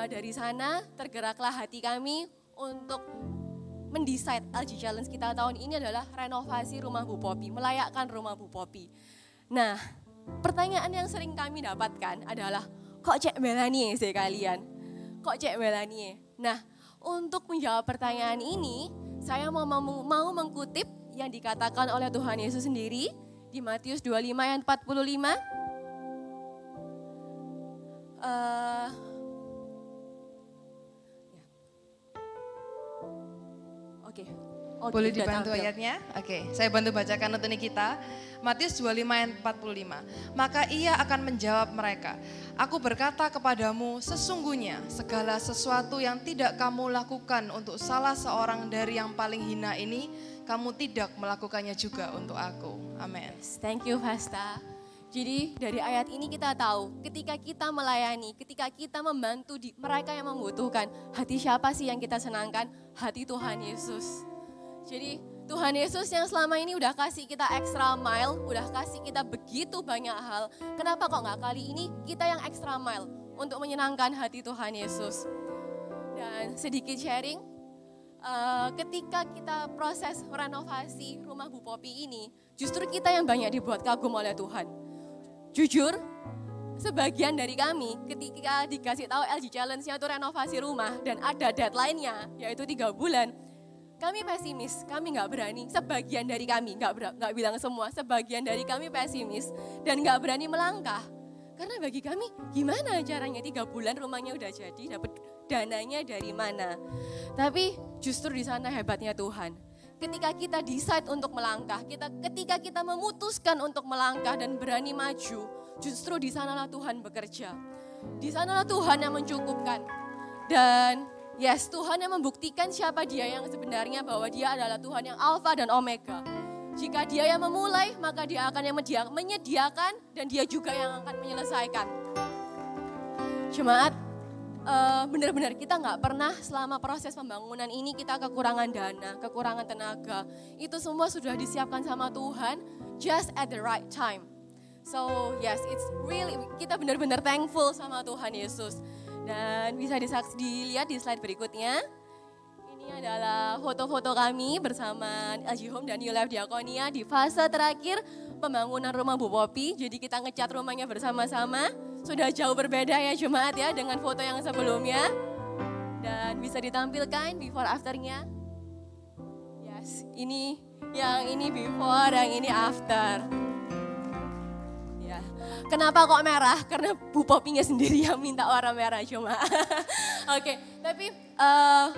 Dari sana tergeraklah hati kami untuk mendesain LG Challenge kita tahun ini adalah renovasi rumah Bu Poppy, melayakkan rumah Bu Poppy. Nah, pertanyaan yang sering kami dapatkan adalah, kok cek Melanie sih kalian? Kok cek Melanie? Nah, untuk menjawab pertanyaan ini, saya mau mengutip yang dikatakan oleh Tuhan Yesus sendiri di Matius 25 ayat 45. Oke. Boleh dibantu ayatnya? Oke, saya bantu bacakan untuk Nikita. Matius 25 ayat 45. Maka ia akan menjawab mereka, aku berkata kepadamu, sesungguhnya segala sesuatu yang tidak kamu lakukan untuk salah seorang dari yang paling hina ini, kamu tidak melakukannya juga untuk aku. Amin. Thank you, Fasta. Jadi dari ayat ini kita tahu, ketika kita melayani, ketika kita membantu mereka yang membutuhkan, hati siapa sih yang kita senangkan? Hati Tuhan Yesus. Jadi Tuhan Yesus yang selama ini udah kasih kita extra mile, udah kasih kita begitu banyak hal. Kenapa kok nggak kali ini kita yang extra mile untuk menyenangkan hati Tuhan Yesus? Dan sedikit sharing, ketika kita proses renovasi rumah Bu Poppy ini, justru kita yang banyak dibuat kagum oleh Tuhan. Jujur, sebagian dari kami ketika dikasih tahu LG Challenge-nya itu renovasi rumah dan ada deadline-nya, yaitu 3 bulan, kami pesimis, kami nggak berani, sebagian dari kami, nggak bilang semua, sebagian dari kami pesimis dan nggak berani melangkah. Karena bagi kami, gimana caranya 3 bulan rumahnya udah jadi, dapat dananya dari mana? Tapi justru di sana hebatnya Tuhan. Ketika kita decide untuk melangkah, ketika kita memutuskan untuk melangkah dan berani maju, justru di sanalah Tuhan bekerja. Di sanalah Tuhan yang mencukupkan. Dan yes, Tuhan yang membuktikan siapa Dia yang sebenarnya, bahwa Dia adalah Tuhan yang Alfa dan Omega. Jika Dia yang memulai, maka Dia akan yang menyediakan dan Dia juga yang akan menyelesaikan. Jemaat, benar-benar kita nggak pernah selama proses pembangunan ini kita kekurangan dana, kekurangan tenaga. Itu semua sudah disiapkan sama Tuhan just at the right time. So yes, it's really, kita benar-benar thankful sama Tuhan Yesus. Dan bisa dilihat di slide berikutnya. Ini Ini adalah foto-foto kami bersama LG Home dan New Life Diakonia di fase terakhir pembangunan rumah Bu Poppy. Jadi kita ngecat rumahnya bersama-sama. Sudah jauh berbeda ya jemaat ya dengan foto yang sebelumnya. Dan bisa ditampilkan before afternya. Yes, ini yang ini before, yang ini after. Ya. Kenapa kok merah? Karena Bu Poppy-nya sendiri yang minta warna merah cuma. Oke, tapi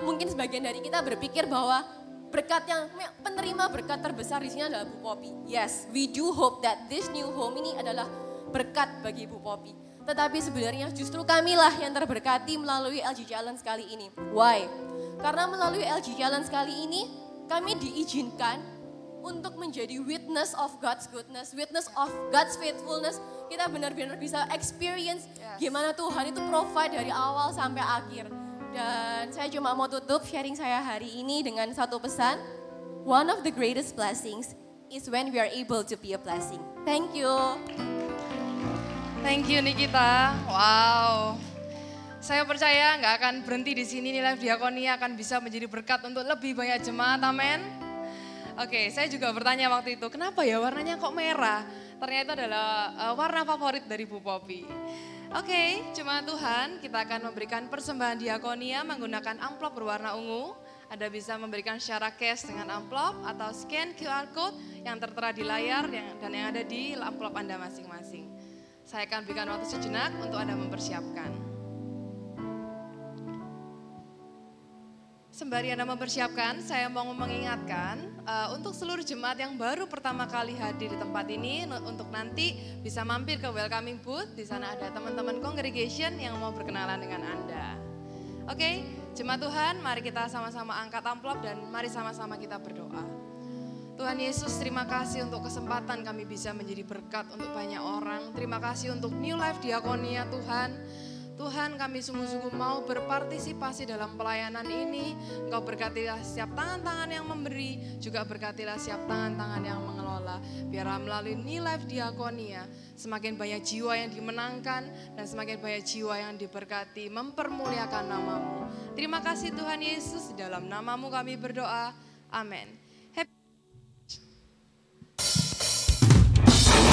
mungkin sebagian dari kita berpikir bahwa berkat yang penerima berkat terbesar di sini adalah Bu Poppy. Yes, we do hope that this new home ini adalah berkat bagi Bu Poppy. Tetapi sebenarnya justru kamilah yang terberkati melalui LG Challenge kali ini. Why? Karena melalui LG Challenge kali ini kami diizinkan untuk menjadi witness of God's goodness, witness of God's faithfulness. Kita benar-benar bisa experience gimana Tuhan itu provide dari awal sampai akhir. Dan saya cuma mau tutup sharing saya hari ini dengan satu pesan. One of the greatest blessings is when we are able to be a blessing. Thank you. Thank you Nikita. Wow. Saya percaya nggak akan berhenti di sini. New Life Diakonia akan bisa menjadi berkat untuk lebih banyak jemaat. Amin. Oke, saya juga bertanya waktu itu, kenapa ya warnanya kok merah? Ternyata adalah warna favorit dari Bu Poppy. Oke, jemaat Tuhan, kita akan memberikan persembahan diakonia menggunakan amplop berwarna ungu. Anda bisa memberikan secara cash dengan amplop atau scan QR code yang tertera di layar dan yang ada di amplop Anda masing-masing. Saya akan berikan waktu sejenak untuk Anda mempersiapkan. Sembari Anda mempersiapkan, saya mau mengingatkan untuk seluruh jemaat yang baru pertama kali hadir di tempat ini, untuk nanti bisa mampir ke welcoming booth. Di sana ada teman-teman congregation yang mau berkenalan dengan Anda. Oke, jemaat Tuhan, mari kita sama-sama angkat amplop dan mari sama-sama kita berdoa. Tuhan Yesus, terima kasih untuk kesempatan kami bisa menjadi berkat untuk banyak orang. Terima kasih untuk New Life Diakonia Tuhan. Tuhan, kami sungguh-sungguh mau berpartisipasi dalam pelayanan ini. Engkau berkatilah setiap tangan-tangan yang memberi, juga berkatilah setiap tangan-tangan yang mengelola. Biarlah melalui New Life Diakonia, semakin banyak jiwa yang dimenangkan dan semakin banyak jiwa yang diberkati, mempermuliakan nama-Mu. Terima kasih Tuhan Yesus, di dalam nama-Mu kami berdoa. Amin.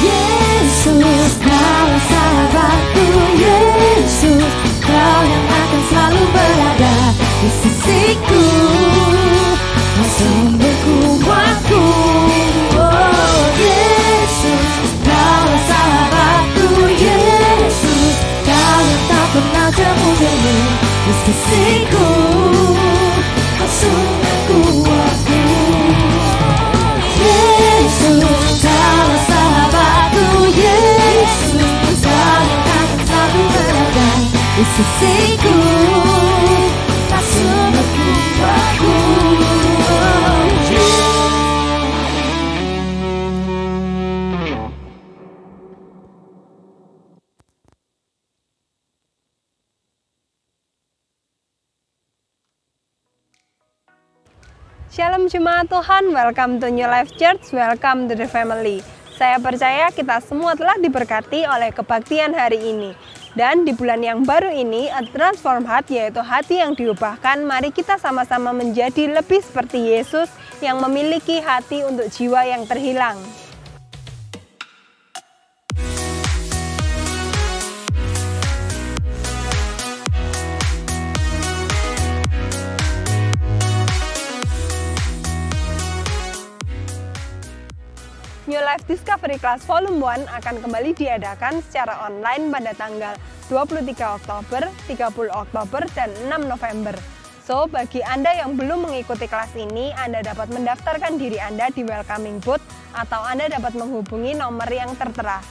Yesus, Kaulah sahabatku, Yesus, Kau yang akan selalu berada di sisiku, Kau sumberku, kuatku. Oh Yesus, Kaulah sahabatku, Yesus, Kau yang tak pernah temu di sisiku, Kau sumberku, kuatku. Yesus, Kaulah sahabatku, Yesus, Kau yang akan selalu berada di sisiku, Kau sumberku, kuatku. Shalom jemaat Tuhan, welcome to New Life Church, welcome to the family. Saya percaya kita semua telah diberkati oleh kebaktian hari ini. Dan di bulan yang baru ini, a transform heart, yaitu hati yang diubahkan, mari kita sama-sama menjadi lebih seperti Yesus yang memiliki hati untuk jiwa yang terhilang. New Life Discovery Class Volume 1 akan kembali diadakan secara online pada tanggal 23 Oktober, 30 Oktober, dan 6 November. So, bagi Anda yang belum mengikuti kelas ini, Anda dapat mendaftarkan diri Anda di welcoming booth atau Anda dapat menghubungi nomor yang tertera.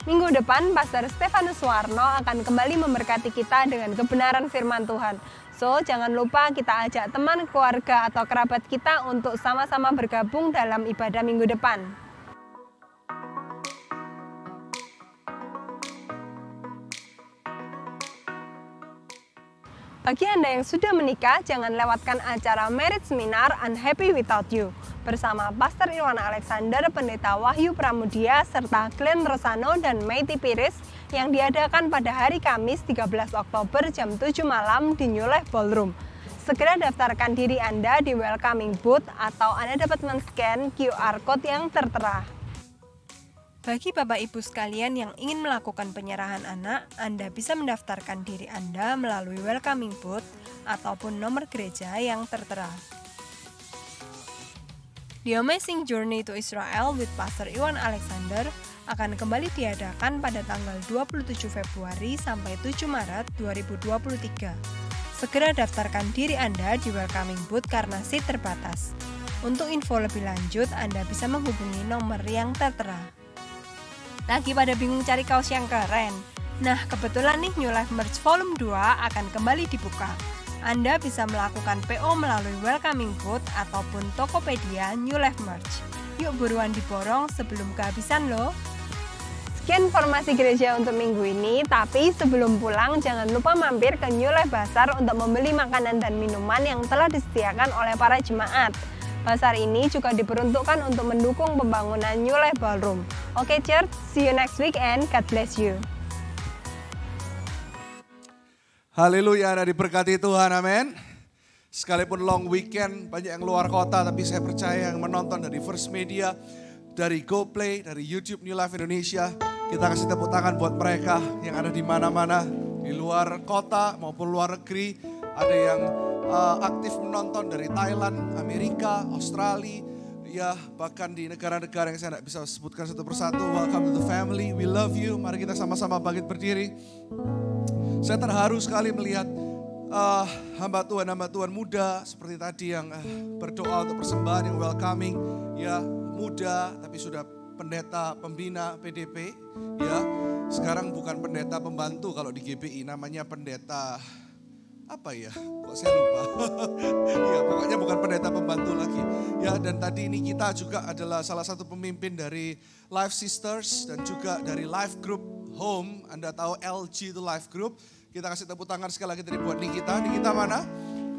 Minggu depan, Pastor Stefanus Suwarno akan kembali memberkati kita dengan kebenaran firman Tuhan. So, jangan lupa kita ajak teman, keluarga, atau kerabat kita untuk sama-sama bergabung dalam ibadah minggu depan. Bagi Anda yang sudah menikah, jangan lewatkan acara Marriage Seminar Unhappy Without You bersama Pastor Irwana Alexander, Pendeta Wahyu Pramudia, serta Glenn Rosano dan Maiti Piris yang diadakan pada hari Kamis 13 Oktober jam 7 malam di New Life Ballroom. Segera daftarkan diri Anda di welcoming booth atau Anda dapat men-scan QR Code yang tertera. Bagi Bapak Ibu sekalian yang ingin melakukan penyerahan anak, Anda bisa mendaftarkan diri Anda melalui welcoming booth ataupun nomor gereja yang tertera. The Amazing Journey to Israel with Pastor Iwan Alexander akan kembali diadakan pada tanggal 27 Februari sampai 7 Maret 2023. Segera daftarkan diri Anda di welcoming booth karena seat terbatas. Untuk info lebih lanjut, Anda bisa menghubungi nomor yang tertera. Lagi pada bingung cari kaos yang keren? Nah, kebetulan nih New Life Merch Volume 2 akan kembali dibuka. Anda bisa melakukan PO melalui welcoming booth ataupun Tokopedia New Life Merch. Yuk buruan diborong sebelum kehabisan loh. Sekian informasi gereja untuk minggu ini, tapi sebelum pulang jangan lupa mampir ke New Life Bazar untuk membeli makanan dan minuman yang telah disediakan oleh para jemaat. Bazar ini juga diperuntukkan untuk mendukung pembangunan New Life Ballroom. Oke church, see you next week and God bless you. Haleluya, Anda diberkati Tuhan, amin. Sekalipun long weekend, banyak yang luar kota, tapi saya percaya yang menonton dari First Media, dari GoPlay, dari YouTube New Life Indonesia, kita kasih tepuk tangan buat mereka yang ada di mana-mana, di luar kota maupun luar negeri. Ada yang aktif menonton dari Thailand, Amerika, Australia, ya bahkan di negara-negara yang saya tidak bisa sebutkan satu persatu. Welcome to the family, we love you. Mari kita sama-sama bangkit berdiri. Saya terharu sekali melihat hamba Tuhan muda seperti tadi yang berdoa untuk persembahan yang welcoming, ya muda tapi sudah pendeta pembina PDP, ya sekarang bukan pendeta pembantu kalau di GBI, namanya pendeta apa ya, kok saya lupa. Ya pokoknya bukan pendeta pembantu lagi. Ya dan tadi ini kita juga adalah salah satu pemimpin dari Life Sisters dan juga dari Life Group Home. Anda tahu LG itu Life Group. Kita kasih tepuk tangan sekali lagi buat Nikita. Nikita mana?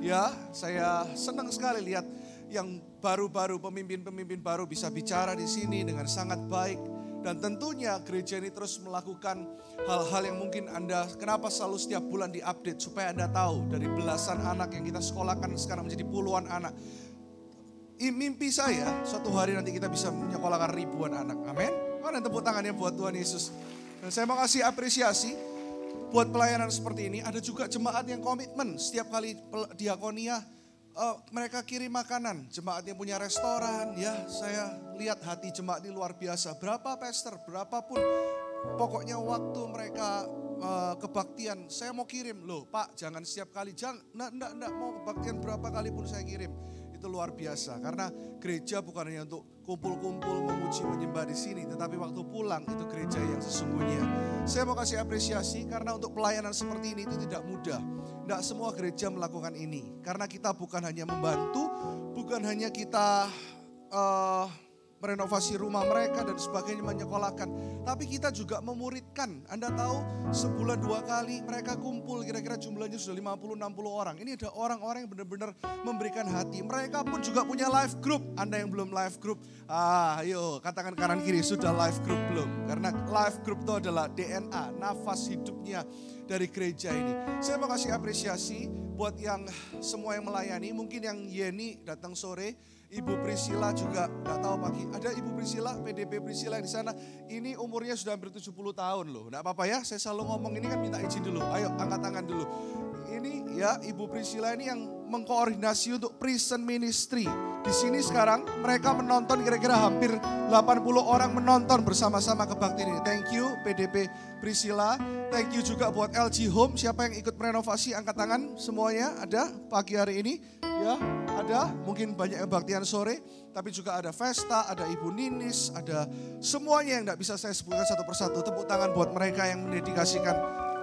Ya saya senang sekali lihat yang baru-baru, pemimpin-pemimpin baru bisa bicara di sini dengan sangat baik. Dan tentunya gereja ini terus melakukan hal-hal yang mungkin Anda, kenapa selalu setiap bulan diupdate supaya Anda tahu dari belasan anak yang kita sekolahkan sekarang menjadi puluhan anak. Mimpi saya suatu hari nanti kita bisa menyekolahkan ribuan anak. Amin. Mana tepuk tangannya buat Tuhan Yesus. Dan saya mau kasih apresiasi buat pelayanan seperti ini. Ada juga jemaat yang komitmen setiap kali diakonia. Mereka kirim makanan, jemaat yang punya restoran, ya saya lihat hati jemaat ini luar biasa. Berapa pastor, berapapun, pokoknya waktu mereka kebaktian, saya mau kirim loh Pak, jangan setiap kali, enggak mau kebaktian berapa kali pun saya kirim. Itu luar biasa, karena gereja bukan hanya untuk kumpul-kumpul, memuji, menyembah di sini, tetapi waktu pulang itu gereja yang sesungguhnya. Saya mau kasih apresiasi karena untuk pelayanan seperti ini itu tidak mudah. Tidak semua gereja melakukan ini, karena kita bukan hanya membantu, bukan hanya kita merenovasi rumah mereka dan sebagainya, menyekolahkan. Tapi kita juga memuridkan. Anda tahu sebulan 2 kali mereka kumpul, kira-kira jumlahnya sudah 50-60 orang. Ini ada orang-orang yang benar-benar memberikan hati. Mereka pun juga punya life group. Anda yang belum life group, ayo katakan kanan kiri, sudah life group belum? Karena life group itu adalah DNA, nafas hidupnya dari gereja ini. Saya mau kasih apresiasi buat yang semua yang melayani. Mungkin yang Yeni datang sore, Ibu Priscilla juga gak tahu pagi. Ada Ibu Priscilla, PDP Priscilla yang di sana. Ini umurnya sudah hampir 70 tahun loh. Gak apa-apa ya, saya selalu ngomong ini kan minta izin dulu. Ayo angkat tangan dulu. Ini ya Ibu Priscilla ini yang mengkoordinasi untuk prison ministry. Di sini sekarang mereka menonton kira-kira hampir 80 orang menonton bersama-sama kebaktian ini. Thank you PDP Priscilla. Thank you juga buat LG Home. Siapa yang ikut merenovasi angkat tangan semuanya ada pagi hari ini. Ya ada mungkin banyak kebaktian sore. Tapi juga ada Vesta, ada Ibu Ninis, ada semuanya yang gak bisa saya sebutkan satu persatu. Tepuk tangan buat mereka yang mendedikasikan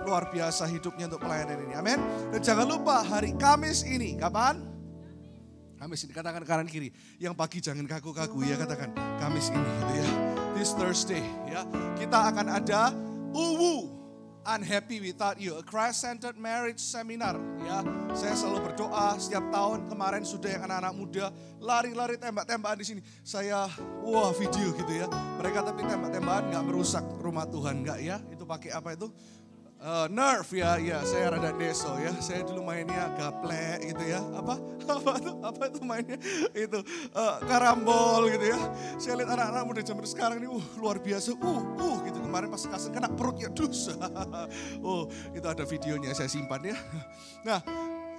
luar biasa hidupnya untuk pelayanan ini. Amin. Dan jangan lupa hari Kamis ini, kapan? Kamis ini, katakan kanan kiri. Yang pagi jangan kaku-kaku ya, katakan Kamis ini gitu ya. This Thursday ya. Kita akan ada Unhappy Without You, a Christ-centered marriage seminar ya. Saya selalu berdoa setiap tahun, kemarin sudah yang anak-anak muda lari-lari tembak-tembakan di sini. Saya video gitu ya. Mereka tapi tembak-tembakan nggak merusak rumah Tuhan nggak ya? Itu pakai apa itu? Nerf ya, saya rada deso ya. Saya dulu mainnya gaplek gitu ya. Apa itu mainnya? Itu karambol gitu ya. Saya lihat anak-anak muda zaman sekarang ini, luar biasa. Gitu kemarin pas kasih kena perut ya dus. Itu ada videonya saya simpan ya. Nah,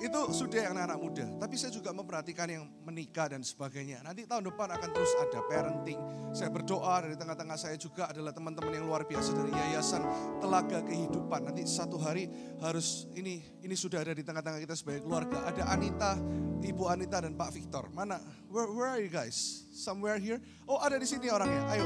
itu sudah yang anak-anak muda. Tapi saya juga memperhatikan yang menikah dan sebagainya. Nanti tahun depan akan terus ada parenting. Saya berdoa dari tengah-tengah saya juga adalah teman-teman yang luar biasa dari Yayasan Telaga Kehidupan. Nanti satu hari harus ini sudah ada di tengah-tengah kita sebagai keluarga. Ada Anita, Ibu Anita dan Pak Victor. Mana? Where are you guys? Somewhere here? Oh, ada di sini orangnya. Ayo,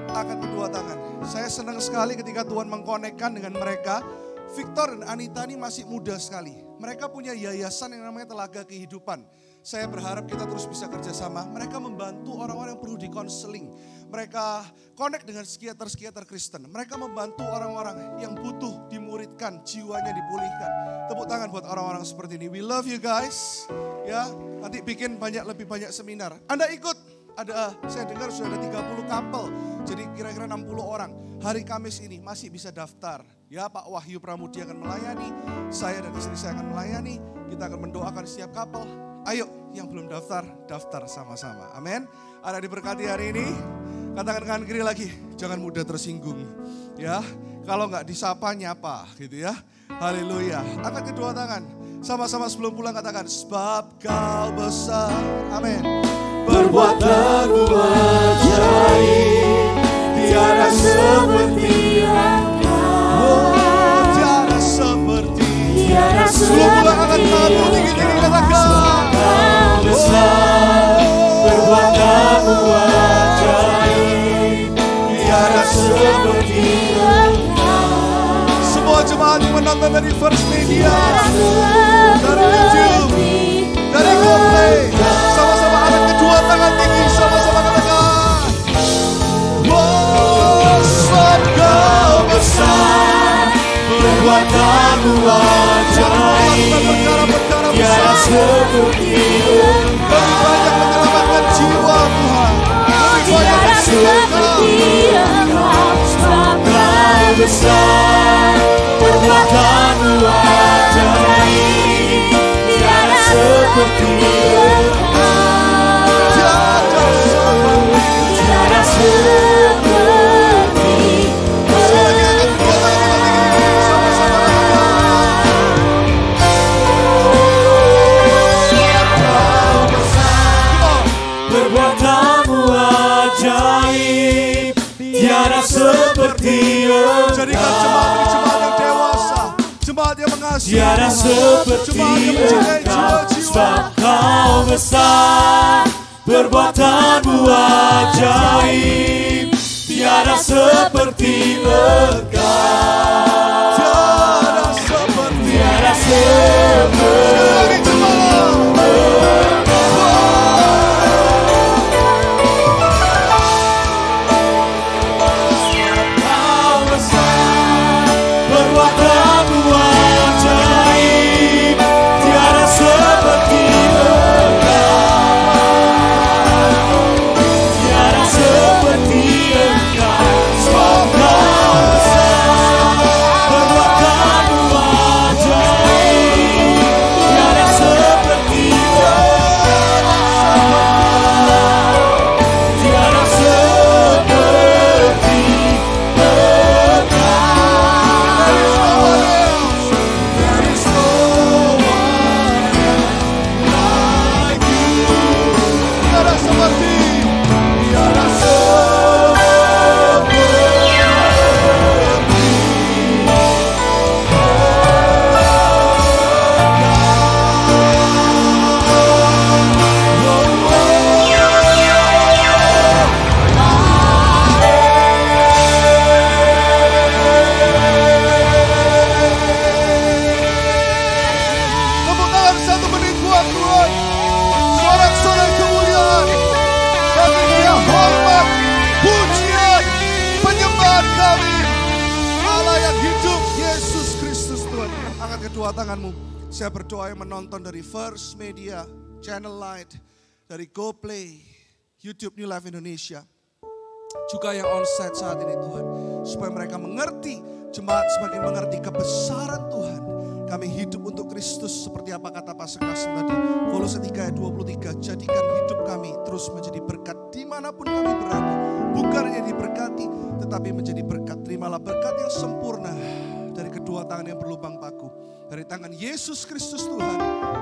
angkat kedua tangan. Saya senang sekali ketika Tuhan mengkonekkan dengan mereka. Victor dan Anita ini masih muda sekali. Mereka punya yayasan yang namanya Telaga Kehidupan. Saya berharap kita terus bisa kerjasama. Mereka membantu orang-orang yang perlu dikonseling. Mereka connect dengan psikiater-psikiater Kristen. Mereka membantu orang-orang yang butuh dimuridkan, jiwanya dipulihkan. Tepuk tangan buat orang-orang seperti ini. We love you guys. Ya, nanti bikin lebih banyak seminar. Anda ikut? Saya dengar sudah ada 30 couple. Jadi kira-kira 60 orang. Hari Kamis ini masih bisa daftar. Ya, Pak Wahyu Pramudi akan melayani. Saya dan istri saya akan melayani. Kita akan mendoakan setiap couple. Ayo, yang belum daftar, daftar sama-sama. Amin. Ada diberkati hari ini. Katakan kanan kiri lagi, jangan mudah tersinggung. Ya, kalau nggak disapa nyapa, gitu ya. Haleluya. Angkat kedua tangan. Sama-sama sebelum pulang katakan, sebab kau besar. Amin. Perbuatanmu ajaib, tiada seperti Engkau. Tiada seperti. Tiada sebelum pulang angkat kamu tinggi-tinggi katakan. Kau besar, perbuatanmu ajaib, tiada seperti Engkau. Semua jemaat yang menonton dari First Media, dari YouTube, dari GoPlay, sama-sama angkat kedua tangan tinggi, sama-sama katakan. Sebab kau besar, perbuatanmu ajaib, tiada seperti Engkau. lebih banyak menyelamatkan jiwa Tuhan, lebih banyak seperti Engkau. Sebab kau besar, perbuatanmu ajaib, tiada seperti Engkau. Tiada seperti perbuatanmu ajaib, tiada seperti Engkau. Jadikan jemaat ini jemaat yang dewasa, jemaat yang mengasihi, tiada seperti jemaat yang mencintai Engkau. jiwa-jiwa. Sebab kau besar, perbuatanmu ajaib, tiada seperti Engkau. Tiada seperti. Tiada seperti tanganmu. Saya berdoa yang menonton dari First Media, Channel Light, dari GoPlay, YouTube New Life Indonesia, juga yang onsite saat ini Tuhan, supaya mereka mengerti Jemaat semakin mengerti kebesaran Tuhan. Kami hidup untuk Kristus seperti apa kata Pastor Carsten tadi. Kolose 3 ayat 23, jadikan hidup kami terus menjadi berkat dimanapun kami berada. Bukan hanya diberkati, tetapi menjadi berkat. Terimalah berkat yang sempurna dari kedua tangan yang berlubang paku. Dari tangan Yesus Kristus Tuhan,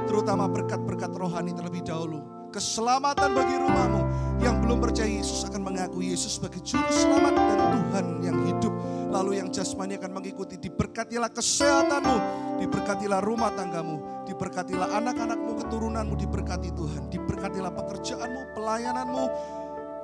terutama berkat-berkat rohani terlebih dahulu. Keselamatan bagi rumahmu. Yang belum percaya Yesus akan mengakui Yesus sebagai juru selamat dan Tuhan yang hidup. Lalu yang jasmani akan mengikuti. Diberkatilah kesehatanmu, diberkatilah rumah tanggamu, diberkatilah anak-anakmu, keturunanmu, diberkati Tuhan. Diberkatilah pekerjaanmu, pelayananmu,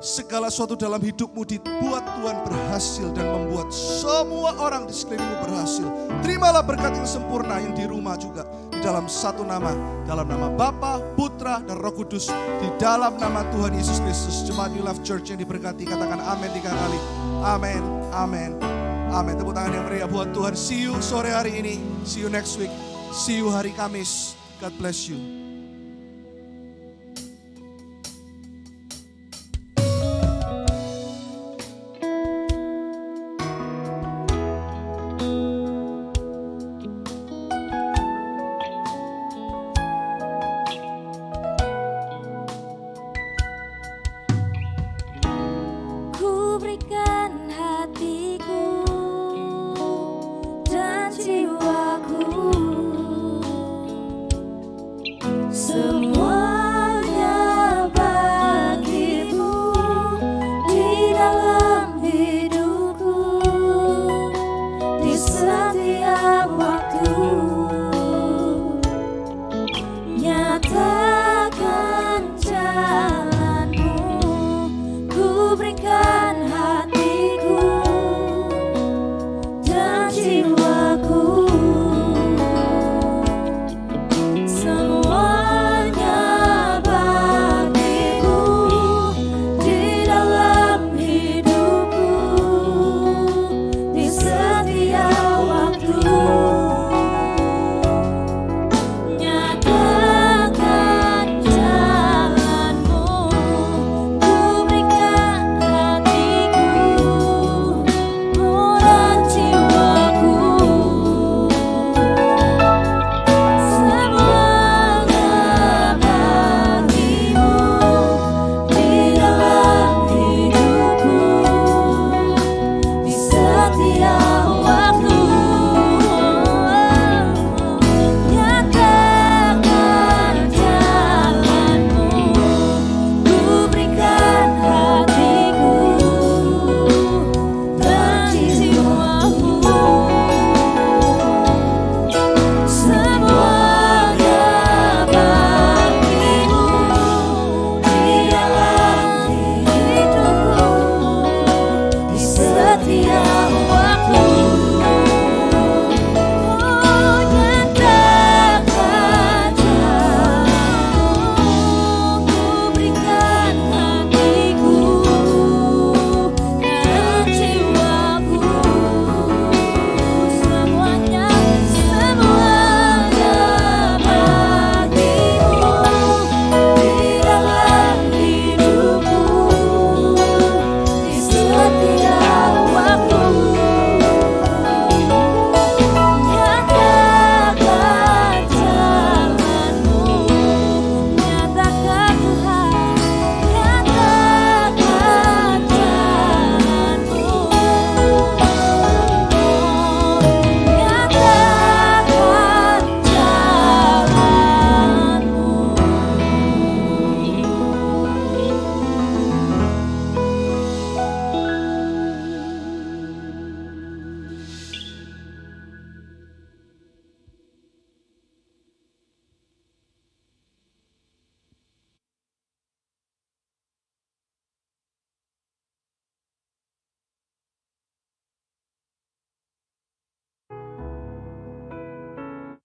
segala sesuatu dalam hidupmu dibuat Tuhan berhasil dan membuat semua orang di sekelilingmu berhasil. Terimalah berkat yang sempurna yang di rumah juga. Di dalam satu nama, dalam nama Bapa, Putra, dan Roh Kudus. Di dalam nama Tuhan Yesus Kristus. Jemaat New Life Church yang diberkati, katakan amin 3 kali. Amin, amin, amin. Tepuk tangan yang meriah buat Tuhan. See you sore hari ini. See you next week. See you hari Kamis. God bless you. Nyata